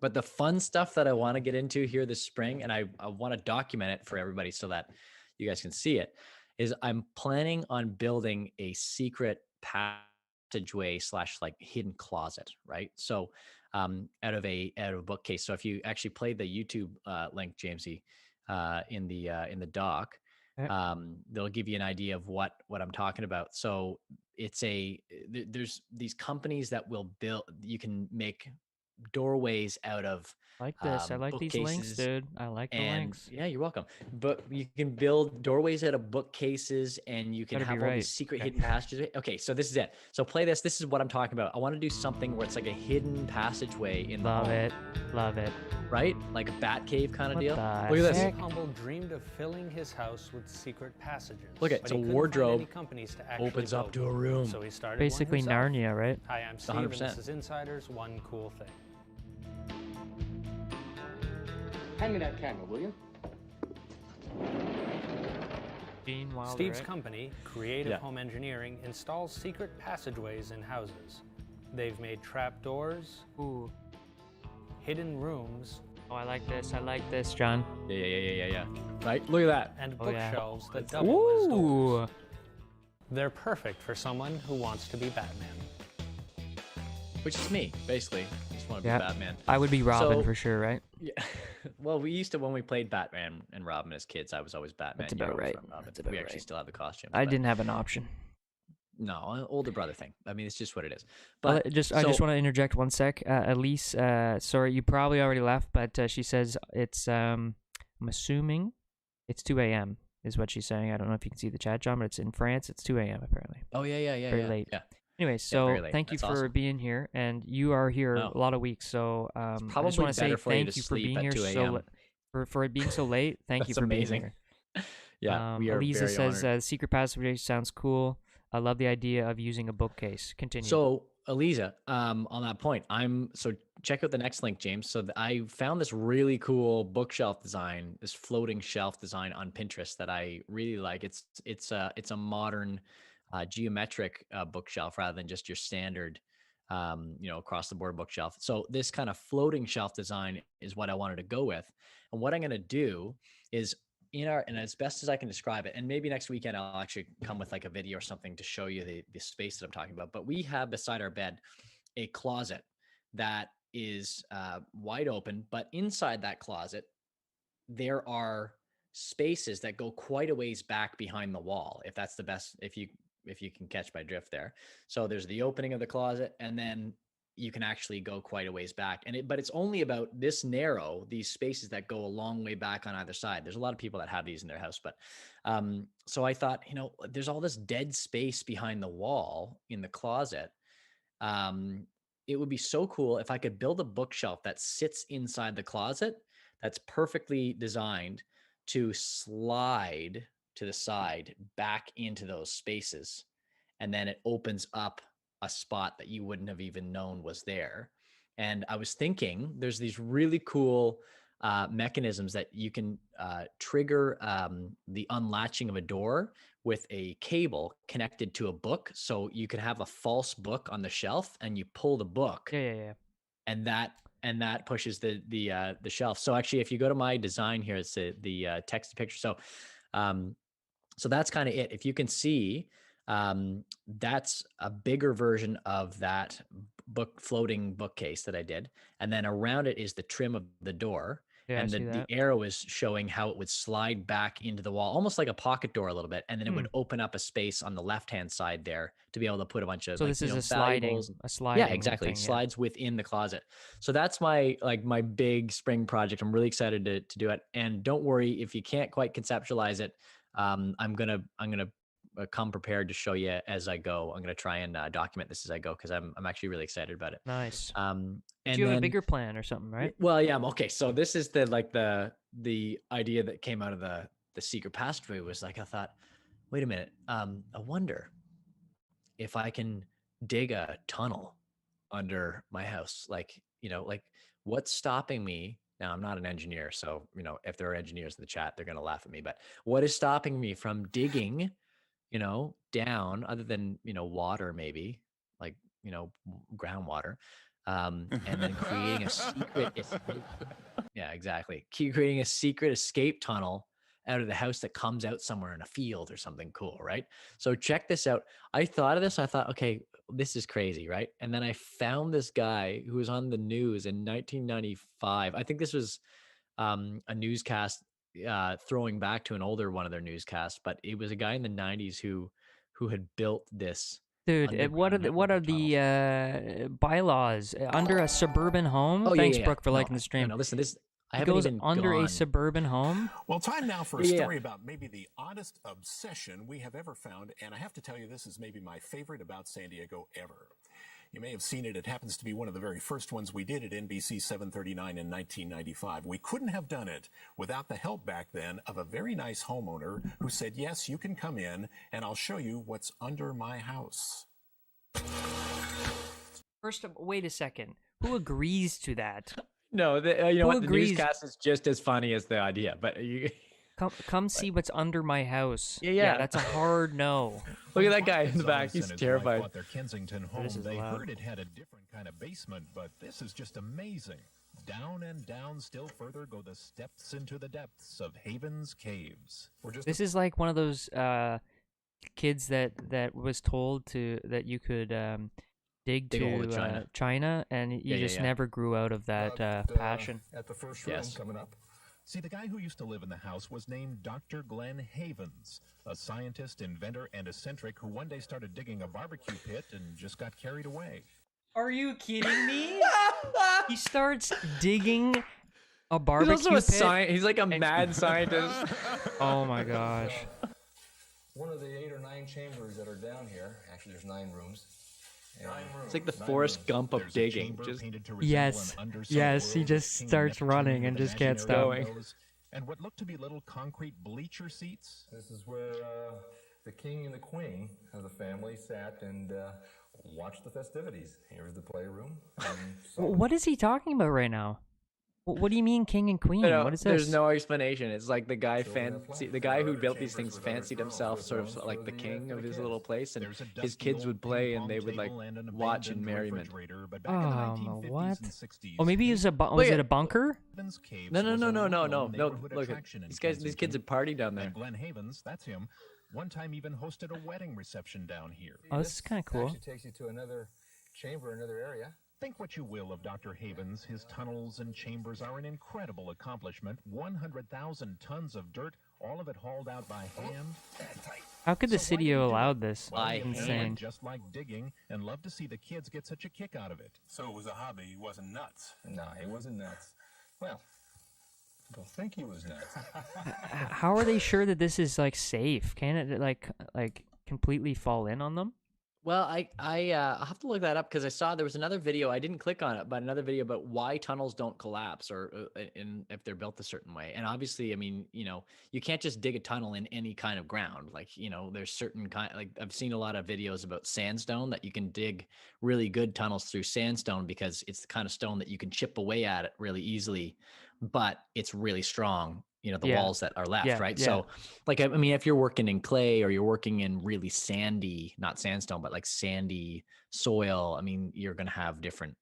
But the fun stuff that I want to get into here this spring, and I want to document it for everybody so that you guys can see it, is I'm planning on building a secret passageway / like hidden closet, right? So out of a bookcase. So if you actually play the YouTube link, Jamesy, in the doc, Okay. they'll give you an idea of what I'm talking about. So there's these companies that will build. You can make doorways out of I like this. I like these links, bookcases. dude. I like the And links. yeah, you're welcome. But you can build doorways out of bookcases, and you can Better be have all right. these secret Okay. hidden passages. Okay, so this is it. So play this. This is what I'm talking about. I want to do something where it's like a hidden passageway in the Love home, it. Love it. right? Like a bat cave kind of What deal. the Look at this. heck? Steve Humble dreamed of filling his house with secret passages. Look at but it's a he couldn't find wardrobe. any companies to actually Opens up build to a one. room. So he started Basically one himself. Narnia, right? Hi, I'm Steve, and 100%. this is Insider's One Cool Thing. Hand me that camera, will you? Gene Wilder, Steve's right? company, Creative Yeah. Home Engineering, installs secret passageways in houses. They've made trapdoors, Ooh. hidden rooms, Oh, I like this. I like this, John. Yeah. Right? Look at that. and Oh, yeah. bookshelves that double as doors. Ooh. They're perfect for someone who wants to be Batman. Which is me, basically. Just want to be Yeah. Batman. I would be Robin So- for sure, right? Yeah. Well, we used to when we played Batman and Robin as kids. I was always Batman. That's you were about always right. Robin. That's about we actually right. still have the costumes. I but didn't have an option. No, an older brother thing. I mean, it's just what it is. Well, But I just so- want to interject one sec. Elise, sorry, you probably already left, but she says it's. I'm assuming it's 2 a.m. is what she's saying. I don't know if you can see the chat, John, but it's in France. It's 2 a.m. apparently. Oh yeah. Very late. Yeah. Anyway, so very late. thank you That's for awesome. being here, and you are here No. a lot of weeks. So I just probably want to say better for you thank to you for sleep being at here 2 so a.m.. for it being so late. Thank you That's for amazing. being here. Yeah, we are Eliza very says honored. secret passageway sounds cool. I love the idea of using a bookcase. Continue. So, Eliza, on that point, so check out the next link, James. So I found this really cool bookshelf design, this floating shelf design on Pinterest that I really like. It's a modern, geometric bookshelf rather than just your standard, across the board bookshelf. So this kind of floating shelf design is what I wanted to go with. And what I'm going to do is and as best as I can describe it, and maybe next weekend I'll actually come with like a video or something to show you the space that I'm talking about. But we have beside our bed a closet that is wide open, but inside that closet there are spaces that go quite a ways back behind the wall. If that's the best, if you can catch my drift there. So there's the opening of the closet, and then you can actually go quite a ways back, but it's only about this narrow, these spaces that go a long way back on either side. There's a lot of people that have these in their house, but so I thought, there's all this dead space behind the wall in the closet. It would be so cool if I could build a bookshelf that sits inside the closet that's perfectly designed to slide to the side back into those spaces, and then it opens up a spot that you wouldn't have even known was there. And I was thinking there's these really cool mechanisms that you can trigger the unlatching of a door with a cable connected to a book. So you can have a false book on the shelf and you pull the book, yeah. and that pushes the shelf. So actually, if you go to my design here, it's the text to picture. So that's kind of it. If you can see, that's a bigger version of that floating bookcase that I did. And then around it is the trim of the door. Yeah, and I see the that. arrow is showing how it would slide back into the wall, almost like a pocket door a little bit. And then it would open up a space on the left-hand side there to be able to put a bunch of So this is a sliding. Yeah, exactly. thing, yeah. Slides within the closet. So that's my big spring project. I'm really excited to do it. And don't worry if you can't quite conceptualize it. I'm gonna come prepared to show you as I go. I'm gonna try and document this as I go because I'm actually really excited about it. Nice. And Do you have a then- bigger plan or something, right? Well, yeah. Okay. So this is the idea that came out of the secret passageway was like, I thought, wait a minute. I wonder if I can dig a tunnel under my house. Like what's stopping me? Now I'm not an engineer, so if there are engineers in the chat, they're gonna laugh at me. But what is stopping me from digging, down other than water, maybe like groundwater, and then creating a secret escape. Yeah, exactly. Creating a secret escape tunnel out of the house that comes out somewhere in a field or something cool, right? So check this out. I thought of this. I thought, okay, this is crazy, right? And then I found this guy who was on the news in 1995. I think this was a newscast throwing back to an older one of their newscasts, but it was a guy in the 90s who had built this Dude, what are the bylaws under a suburban home? Oh, Thanks, yeah. Brooke, for No, liking the stream. No, listen, this I It haven't goes even under a gone. suburban home. Well, time now for a Yeah, yeah. story about maybe the oddest obsession we have ever found, and I have to tell you, this is maybe my favorite about San Diego ever. You may have seen it. It happens to be one of the very first ones we did at NBC 739 in 1995. We couldn't have done it without the help back then of a very nice homeowner who said, yes, you can come in and I'll show you what's under my house. First of wait a second. Who agrees to that? No, you know what? The agrees? newscast is just as funny as the idea, but you Come see what's under my house. Yeah. That's a hard no. look at that guy in the back. He's terrified. Bought their Kensington home. This is They loud. heard it had a different kind of basement, but this is just amazing. Down and down, still further go the steps into the depths of Haven's Caves. We're just This is like one of those kids that was told that you could dig Dig a hole to to China. China, and you Yeah, just yeah. never grew out of that passion. at the first Yes. coming up. See, the guy who used to live in the house was named Dr. Glenn Havens, a scientist, inventor, and eccentric who one day started digging a barbecue pit and just got carried away. Are you kidding me? He starts digging a He's barbecue also a pit. He's like a mad scientist. Oh my gosh. One of the 8 or 9 chambers that are down here, actually there's 9 rooms. It's like the Forrest Gump of There's a digging. chamber Just painted to resemble Yes. an undersea Yes, he world just with King starts Neptune running with and just can't imaginary stop. windows, and what looked to be little concrete bleacher seats. This is where the king and the queen of the family sat and watched the festivities. Here's the playroom. What is he talking about right now? What do you mean, king and queen? No, What is there's this? no explanation. It's like the guy the guy who Other built these chambers things with other fancied thrones, himself other sort of thrones like for the the king for of the his kids. little place, and There's a his dusty kids old would play and ping-pong they would like table and an watch in abandoned merriment. refrigerator, but back in the 1950s What? and 60s, Oh, maybe it was was Look it at- a bunker? Havens Caves No, no, was no, a no, no, well-known no, no. neighborhood Look, attraction in these kids would Kensington. party down there. And Glenn Havens, that's him, one time even hosted a wedding reception down here. Oh, this is kind of cool. Actually takes you to another chamber, another area. Think what you will of Dr. Havens, his tunnels and chambers are an incredible accomplishment. 100,000 tons of dirt, all of it hauled out by hand. How could the So why city do you have do it? allowed this? Well, By the family Insane. just like digging and love to see the kids get such a kick out of it. So it was a hobby. He wasn't nuts. No, he wasn't nuts. Well, I don't think he was nuts. How are they sure that this is like safe? Can it like completely fall in on them? Well, I'll have to look that up because I saw there was another video. I didn't click on it, but another video about why tunnels don't collapse or if they're built a certain way. And obviously, I mean, you can't just dig a tunnel in any kind of ground. Like, there's certain like I've seen a lot of videos about sandstone that you can dig really good tunnels through sandstone because it's the kind of stone that you can chip away at it really easily, but it's really strong. The Yeah. walls that are left, Yeah, right? yeah. So like, I mean, if you're working in clay or you're working in really sandy, not sandstone, but like sandy soil, I mean, you're going to have different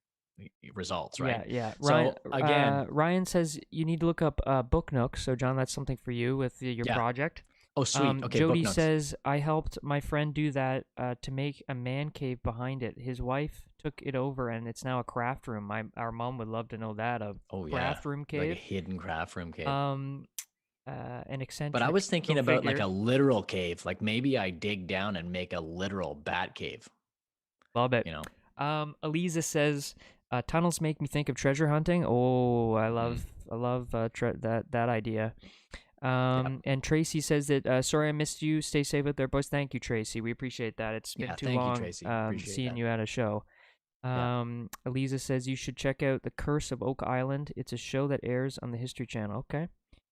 results, right? Yeah. So, Ryan, again- Ryan says you need to look up Book Nook. So John, that's something for you with your Yeah. project. Oh, sweet. Okay. Jody book notes. says I helped my friend do that to make a man cave behind it. His wife took it over, and it's now a craft room. Our mom would love to know that craft room Like a cave. hidden craft room cave. An eccentric. But I was thinking little about like figure. a literal cave. Like maybe I dig down and make a literal bat cave, Love it. you know? Eliza says tunnels make me think of treasure hunting. Oh, I love that idea. And Tracy says that sorry I missed you. Stay safe out there, boys. Thank you, Tracy. We appreciate that. It's been Yeah, too thank you, long Tracy. Appreciate seeing that. you at a show. Yeah. Eliza says you should check out The Curse of Oak Island. It's a show that airs on the History Channel. Okay.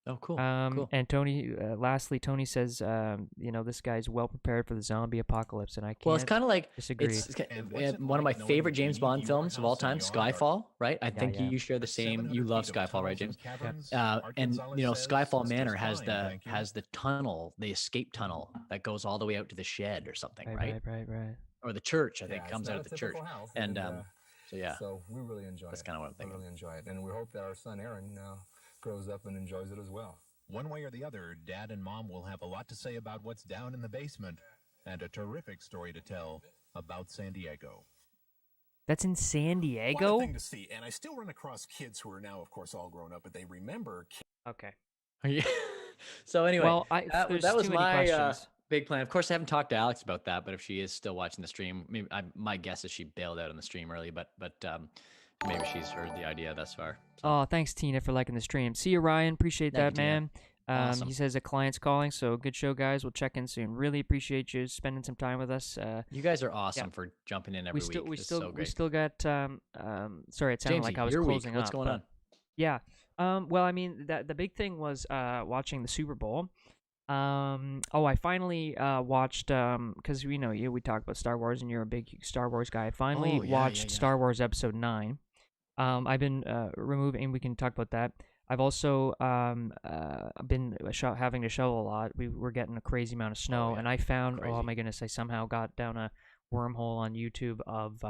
Oh, cool. Cool. And Tony, lastly, Tony says, this guy's well prepared for the zombie apocalypse, and I can't. Well, it's kind of like disagree. And what's it one of my like knowing favorite that you James need Bond your films of all house in time, your yard? Skyfall, right? I think yeah. you share the same. You 700 love feet of Skyfall, right, tunnels James? and caverns, And Gonzalez Skyfall says, Manor "Just has fine, the thank you." the tunnel, the escape tunnel that goes all the way out to the shed or something, right? Right. Or the church, I think, Yeah, comes it's out not of a the church. typical house, And so yeah, So we really enjoy That's it. kinda what I'm We thinking. really enjoy it, and we hope that our son Aaron grows up and enjoys it as well. One way or the other, Dad and Mom will have a lot to say about what's down in the basement and a terrific story to tell about San Diego. That's in San What a Diego. thing to see. And I still run across kids who are now, of course, all grown up, but they remember Okay. So anyway, Well, that there's was too many my questions. Big plan. Of course, I haven't talked to Alex about that, but if she is still watching the stream, maybe my guess is she bailed out on the stream early, but maybe she's heard the idea thus far. So. Oh, thanks, Tina, for liking the stream. See you, Ryan. Appreciate Thank that, you, Tina. man. Awesome. He says a client's calling, so good show, guys. We'll check in soon. Really appreciate you spending some time with us. You guys are awesome for jumping in every week. We It's so great. we still got. Sorry, it sounded Jamesy, like I was your closing week. What's up. going on? Yeah. Well, I mean, the big thing was watching the Super Bowl. I finally watched because we talked about Star Wars and you're a big Star Wars guy. I finally watched Star Wars Episode 9. I've been removing. We can talk about that. I've also been having to shovel a lot. We were getting a crazy amount of snow, and I found oh my goodness, I somehow got down a wormhole on YouTube of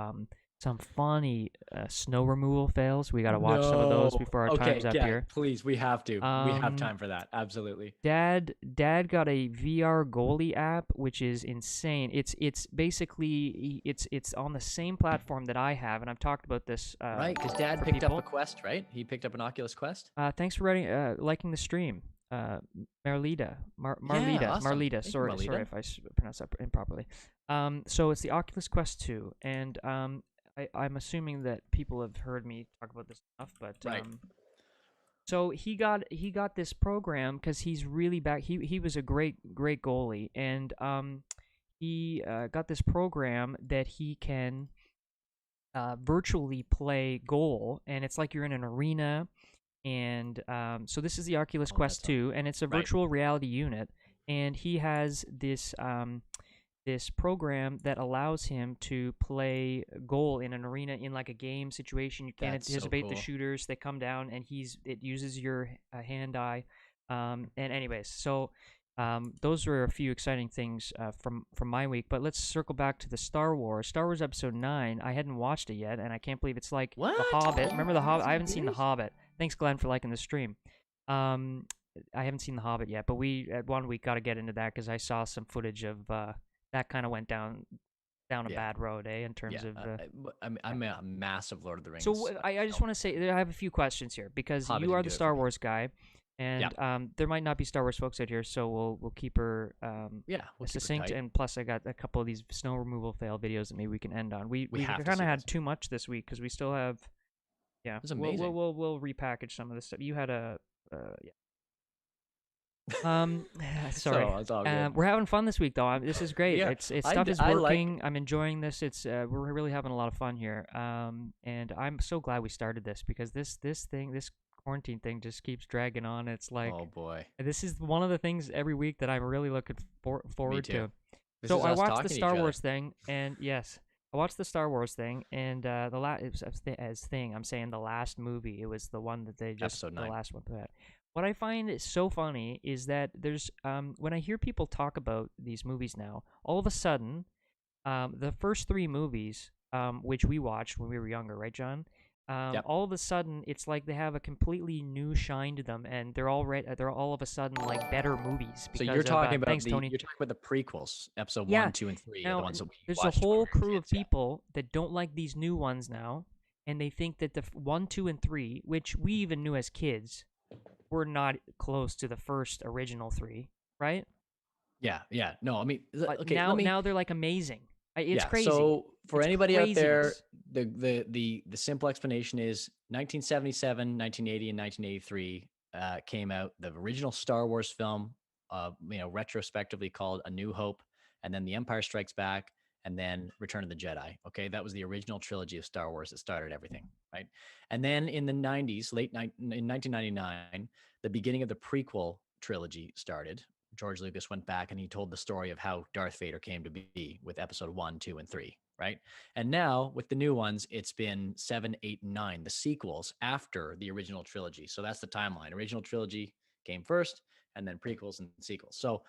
some funny snow removal fails. We got to watch some of those before our time's up here. Please, we have to. We have time for that. Absolutely. Dad got a VR goalie app, which is insane. It's basically it's on the same platform that I have, and I've talked about this. Right, because Dad picked up a Quest, right? He picked up an Oculus Quest. Thanks for liking the stream. Marlita. Awesome. Marlita. Sorry if I pronounced that improperly. So it's the Oculus Quest 2, and I'm assuming that people have heard me talk about this enough, but so he got this program because he's really back. He was a great goalie, and he got this program that he can virtually play goal, and it's like you're in an arena. And so this is the Oculus Quest 2, and it's a virtual reality unit, and he has this this program that allows him to play goal in an arena in like a game situation. You can't anticipate the shooters; they come down, and it uses your hand-eye. And anyways, so those were a few exciting things from my week. But let's circle back to the Star Wars Episode 9. I hadn't watched it yet, and I can't believe it's like The Hobbit. Remember The Hobbit? I haven't seen The Hobbit. Thanks, Glenn, for liking the stream. I haven't seen The Hobbit yet, but we at 1 week got to get into that because I saw some footage of that kind of went down a bad road, in terms of. I'm a massive Lord of the Rings. So I just want to say I have a few questions here because you are the Star Wars guy, and there might not be Star Wars folks out here, so we'll keep her succinct. And plus, I got a couple of these snow removal fail videos that maybe we can end on. We kind of had too much this week because we still have. Yeah, it's amazing. We'll repackage some of this stuff. You had a sorry. So, it's all good. We're having fun this week though. This is great. Yeah, It's stuff is working. I'm enjoying this. It's we're really having a lot of fun here. And I'm so glad we started this because this quarantine thing just keeps dragging on. It's like, oh boy, this is one of the things every week that I'm really looking forward to. So I watched the Star Wars thing, and yes. I watched the Star Wars thing, and the I'm saying the last movie. It was the one that they just Episode 9. The last one. What I find is so funny is that there's when I hear people talk about these movies now, all of a sudden, the first 3 movies, which we watched when we were younger, right, John? All of a sudden, it's like they have a completely new shine to them, and they're all of a sudden like better movies. So you're talking about you're talking about the prequels, Episode 1, 2, and 3, now, the ones that we there's watched a whole crew of people that don't like these new ones now, and they think that the 1, 2, and 3, which we even knew as kids, were not close to the first original 3, right? Yeah. No, I mean, okay. Now they're like amazing. It's crazy. So for anybody out there, craziness. the simple explanation is 1977, 1980, and 1983 came out. The original Star Wars film, retrospectively called A New Hope, and then The Empire Strikes Back, and then Return of the Jedi. Okay, that was the original trilogy of Star Wars that started everything, right? And then in the 90s, in 1999, the beginning of the prequel trilogy started. George Lucas went back and he told the story of how Darth Vader came to be with Episode 1, 2, and 3, right? And now with the new ones, it's been 7, 8, and 9, the sequels after the original trilogy. So that's the timeline. Original trilogy came first, and then prequels and sequels. So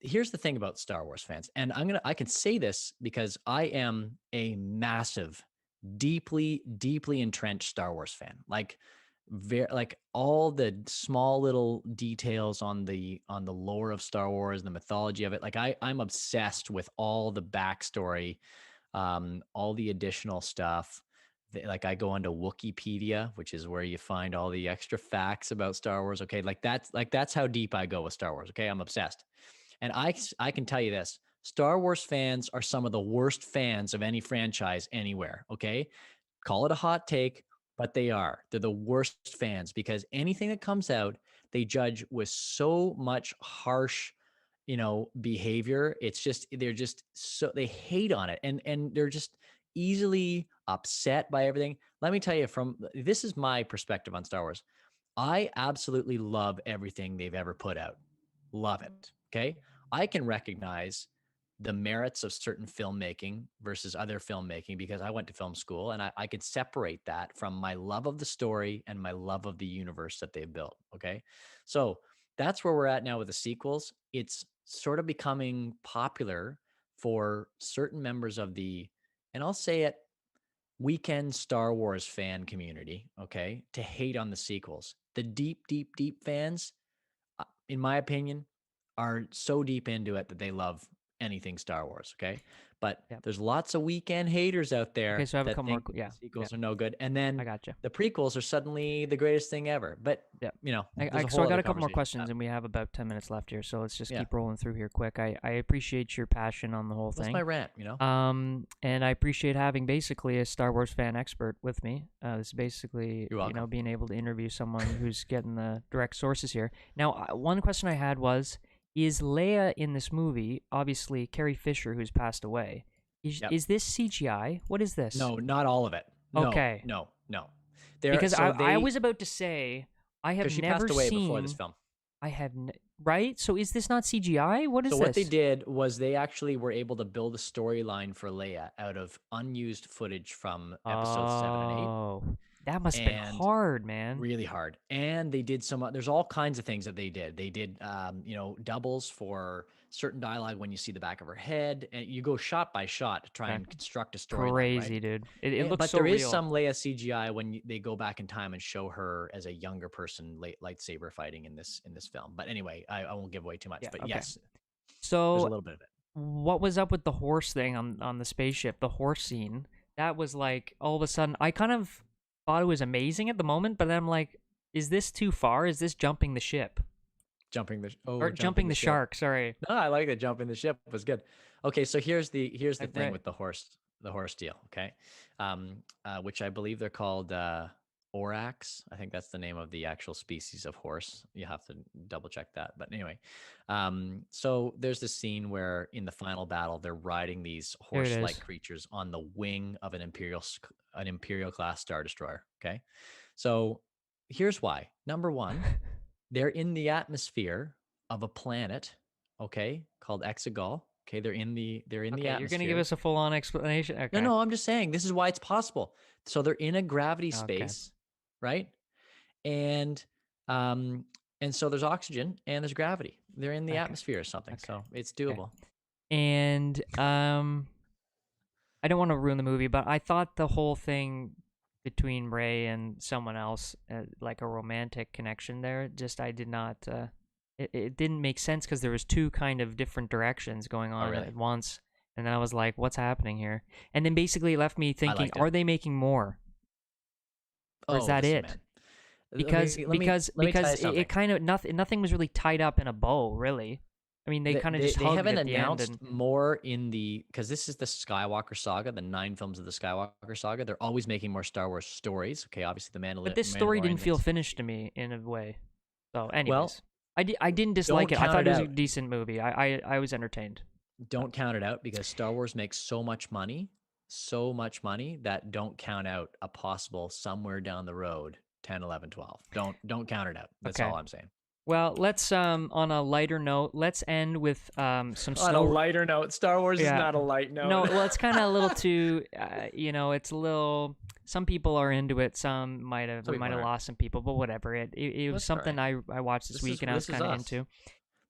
here's the thing about Star Wars fans, and I can say this because I am a massive, deeply entrenched Star Wars fan. Like all the small little details on the lore of Star Wars, the mythology of it. Like I'm obsessed with all the backstory, all the additional stuff. Like I go onto Wikipedia, which is where you find all the extra facts about Star Wars. Okay, that's how deep I go with Star Wars. Okay, I'm obsessed. And I can tell you this: Star Wars fans are some of the worst fans of any franchise anywhere. Okay, call it a hot take, but they are. They're the worst fans because anything that comes out, they judge with so much harsh, behavior. It's just they're just so they hate on it, and they're just easily upset by everything. Let me tell you, from this is my perspective on Star Wars. I absolutely love everything they've ever put out. Love it. Okay. I can recognize the merits of certain filmmaking versus other filmmaking because I went to film school, and I could separate that from my love of the story and my love of the universe that they've built. Okay. So that's where we're at now with the sequels. It's sort of becoming popular for certain members of and I'll say it, weekend Star Wars fan community, okay, to hate on the sequels. The deep, deep, deep fans, in my opinion, are so deep into it that they love anything Star Wars, okay? But Yep. there's lots of weekend haters out there Okay, so I have a that couple think more. Yeah, the sequels yeah. are no good. And I then gotcha. the prequels are suddenly the greatest thing ever. But, Yeah. there's a So whole I got other a couple more conversation. questions, and we have about 10 minutes left here. So let's just Yeah. keep rolling through here quick. I appreciate your passion on the whole That's thing. my rant, And I appreciate having basically a Star Wars fan expert with me. This is basically, You're welcome. being able to interview someone who's getting the direct sources here. Now, one question I had was, is Leia in this movie, obviously Carrie Fisher, who's passed away, Yep. is this CGI? What is this? No, not all of it. No, Okay. No. Because I was about to say, I have because she never passed away seen... before this film. I have... Right? So is this not CGI? What is So this? what they did was they actually were able to build a storyline for Leia out of unused footage from episodes 7 and 8. Oh, that must have been And hard, man. Really hard. And they did there's all kinds of things that they did. They did, doubles for certain dialogue when you see the back of her head, and you go shot by shot to try and construct a storyline. Crazy, right? dude. It looks but so there real. is some Leia CGI when they go back in time and show her as a younger person lightsaber fighting in this film. But anyway, I won't give away too much. Yeah, But okay. yes, So there's a little bit of it. What was up with the horse thing on the spaceship? The horse scene. That was like all of a sudden. I kind of thought it was amazing at the moment, but then I'm like, is this too far? Is this jumping the ship? Jumping the Jumping the ship. shark. Sorry. No, I like that. Jumping the ship was good. Okay, so here's the thing read- with the horse deal. Okay, which I believe they're called Orax. I think that's the name of the actual species of horse. You have to double check that. But anyway, so there's this scene where in the final battle they're riding these There it horse-like is. creatures on the wing of an Imperial class Star Destroyer. Okay, so here's why. Number one. They're in the atmosphere of a planet, okay, called Exegol. Okay, they're in the atmosphere. You're gonna give us a full-on explanation. Okay. No, I'm just saying this is why it's possible. So they're in a gravity space, right? And so there's oxygen and there's gravity. They're in the atmosphere or something, so it's doable. And I don't want to ruin the movie, but I thought the whole thing between Rey and someone else, like a romantic connection there, just I did not. It didn't make sense because there was two kind of different directions going on really? at once, and then I was like, "What's happening here?" And then basically it left me thinking, liked it. "Are they making more? Or is that listen, it?" man. Because Let me tell you it kind of nothing was really tied up in a bow, really. I mean, they kind of just they hugged haven't at the end announced and... more in because this is the Skywalker saga, the 9 films of the Skywalker saga. They're always making more Star Wars stories. Okay, obviously the Mandalorian. But this story didn't feel finished to me in a way. So, anyways, Well, I didn't dislike it. I count thought it it was a out. decent movie. I was entertained. Don't count it out because Star Wars makes so much money that don't count out a possible somewhere down the road 10, 11, 12. Don't count it out. That's Okay. all I'm saying. Well, let's on a lighter note, let's end with some snow. On a lighter note, Star Wars is Yeah. not a light note. No, well, it's kind of a little too, it's a little. Some people are into it. Some might have Some people aren't. lost some people, but whatever. It was That's something all I watched this week and I was this is kind of us. into.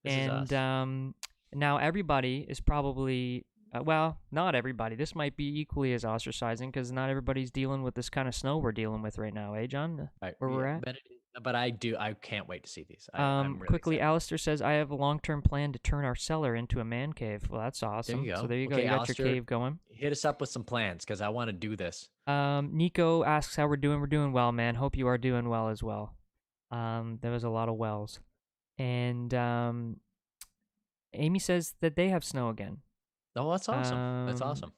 This is And us. now everybody is probably well, not everybody. This might be equally as ostracizing because not everybody's dealing with this kind of snow we're dealing with right now, eh, John? Right, Where we're at. But I can't wait to see these. I'm really Quickly, excited. Alistair says, I have a long-term plan to turn our cellar into a man cave. Well, that's awesome. you go. So there you go. Okay, You got Alistair, your cave going. Hit us up with some plans because I want to do this. Nico asks how we're doing. We're doing well, man. Hope you are doing well as well. There was a lot of wells. And Amy says that they have snow again. Oh, that's awesome. That's Um, awesome.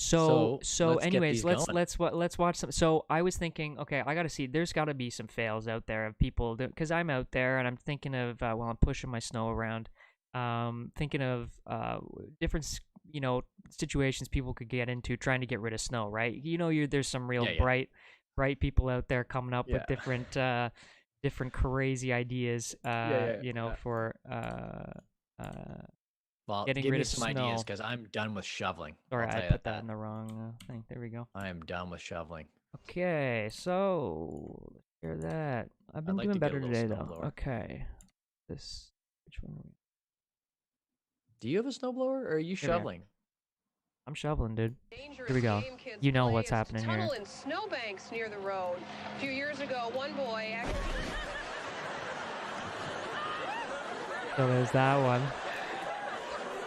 So let's get anyways, these let's going. let's watch some. So I was thinking, okay, I gotta see. There's gotta be some fails out there of people because I'm out there and I'm thinking of while I'm pushing my snow around, thinking of different situations people could get into trying to get rid of snow. Right? There's some real Yeah. bright people out there coming up with Yeah. different crazy ideas. For Well, getting give rid me of some ideas snow. because I'm done with shoveling. Sorry, I'll tell I you put that in the wrong thing. There we go. I am done with shoveling. Okay, so let's hear that. I've been like doing to get a better little today, snowblower. though. Okay, which one are we? Do you have a snowblower or are you Here we are. shoveling? I'm shoveling, dude. Dangerous Here we go. game kids You know play what's is to happening here. tunnel in snowbanks near the road. A few years ago, one boy actually... So there's that one.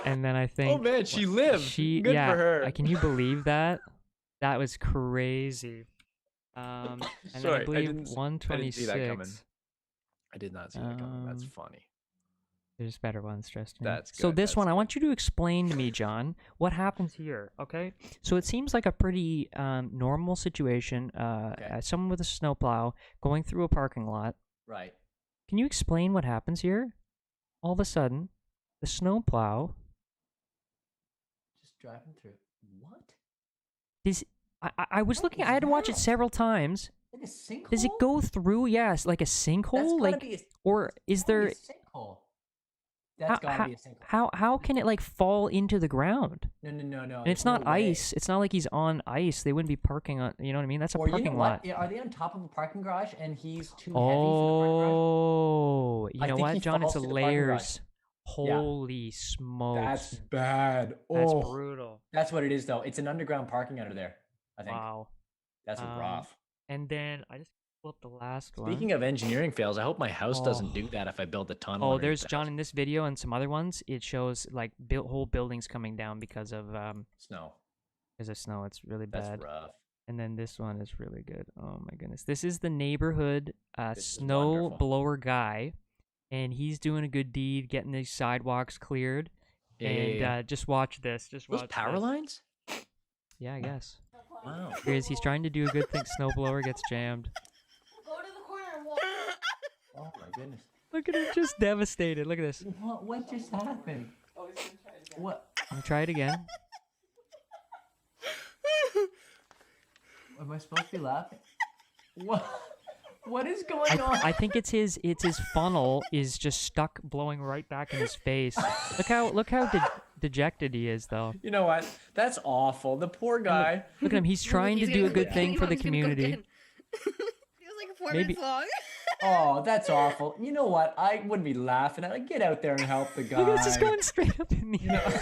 And then I think. Oh man, she lived. Good yeah, for her. Can you believe that? That was crazy. And then Sorry, I believe I didn't see 126. that coming. I did not see that coming. That's funny. There's better ones, trust me. That's So good, this that's one, I good. want you to explain to me, John, what happens here, okay? So it seems like a pretty normal situation. Someone with a snowplow going through a parking lot. Right. Can you explain what happens here? All of a sudden, the snowplow Just driving through. What? is. I was looking. I had to watch it several times. Like a sinkhole? Does it go through? Yes, like a sinkhole. Or is there? a sinkhole. That's gotta be a sinkhole. How can it like fall into the ground? No. And it's not ice. It's not like he's on ice. They wouldn't be parking on. You know what I mean? That's a Or parking you know lot. what? Yeah, are they on top of a parking garage and he's too heavy for Oh, I you know think what, he John? It's falls a to the parking garage. layers. Holy smokes. That's bad. That's Oh. brutal. That's what it is, though. It's an underground parking under there, I think. Wow. That's rough. And then I just pull up the last one. Speaking of engineering fails, I hope my house doesn't do that if I build a tunnel. Oh, underneath there's the John house. in this video and some other ones. It shows like whole buildings coming down because of Snow. snow. It's really bad. That's rough. And then this one is really good. Oh my goodness. This is the neighborhood This is snow wonderful. blower guy, and he's doing a good deed, getting these sidewalks cleared. Yeah. Just watch this. Just watch Those power this. lines? Yeah, I guess. Wow. Here's he's trying to do a good thing. Snowblower gets jammed. Go to the corner and walk. Oh my goodness. Look at him, just devastated. Look at this. What just happened? What? I'm gonna try it again. Am I supposed to be laughing? What? What is going on? I think it's his funnel is just stuck blowing right back in his face. Look how dejected he is though. You know what? That's awful. The poor guy. Look at him. He's trying to do a good thing for the community. It was like 4 Maybe- minutes long. Oh, that's awful. You know what? I wouldn't be laughing at it. Get out there and help the guy. Look at this, just going straight up in the air.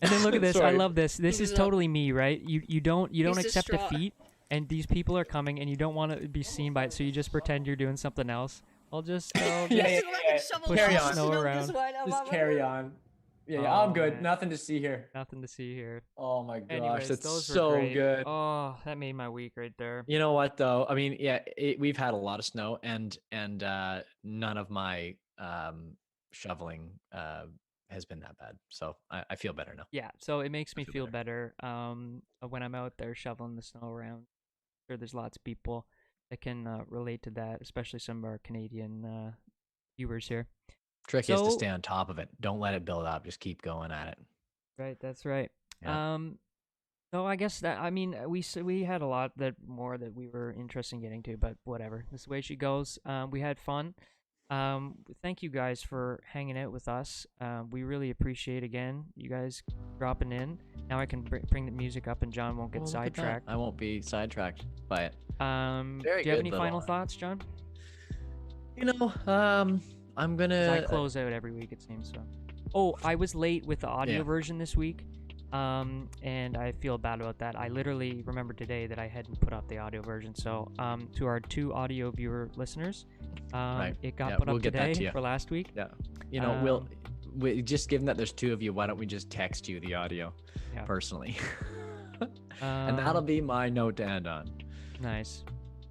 And then look at this. I Sorry. love this. This is totally me, right? You don't He's accept distraught. defeat, and these people are coming, and you don't want to be seen by it, so you just pretend you're doing something else. I'll just Yeah. push Carry the on. snow around. Just carry on. Yeah, I'm good. man. Nothing to see here. Nothing to see here. Oh my gosh, Anyways, that's those were so great. good. Oh, that made my week right there. You know what though? I mean, yeah, we've had a lot of snow, and none of my shoveling has been that bad. So I feel better now. Yeah, so it makes me feel feel better when I'm out there shoveling the snow around. Sure, there's lots of people that can relate to that, especially some of our Canadian viewers here. Trick is to So- stay on top of it. Don't let it build up. Just keep going at it. Right, that's right. Yeah. So I guess that we had a lot more that we were interested in getting to, but whatever. This is the way she goes. We had fun. Thank you guys for hanging out with us. We really appreciate again you guys dropping in. Now I can bring the music up and John won't get Well, look at that. sidetracked. I won't be sidetracked by it. Do Very you have good any little- final thoughts, John? You know, I'm 'Cause gonna. I close out every week, it seems so. Oh, I was late with the audio Yeah. version this week, and I feel bad about that. I literally remembered today that I hadn't put up the audio version. So, to our 2 audio viewer listeners, Right. it got Yeah, put we'll up get that today to you. for last week. Yeah. You know, we just given that there's 2 of you, why don't we just text you the audio Yeah. personally? And that'll be my note to end on. Nice.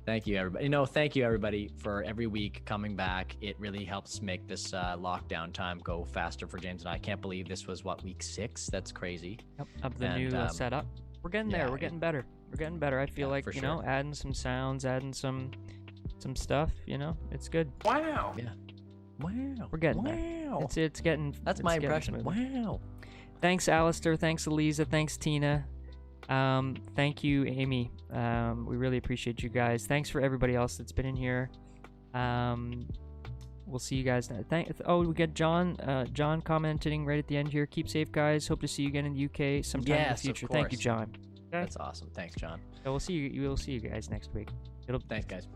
Thank you, everybody. Thank you, everybody, for every week coming back. It really helps make this lockdown time go faster for James and I. Can't believe this was, week 6? That's crazy. Yep, of the new setup. We're getting there. We're getting better. We're getting better. I feel like, adding some sounds, adding some stuff, it's good. Wow. Yeah. Wow. We're getting there. It's getting... That's my impression. Wow. Thanks, Alistair. Thanks, Eliza. Thanks, Tina. Thank you, Amy. We really appreciate you guys. Thanks for everybody else that's been in here. We'll see you guys. We get John commenting right at the end here. Keep safe, guys. Hope to see you again in the UK sometime in the future. Thank you, John. That's awesome. Thanks, John. So we'll see you guys next week. Thanks, guys.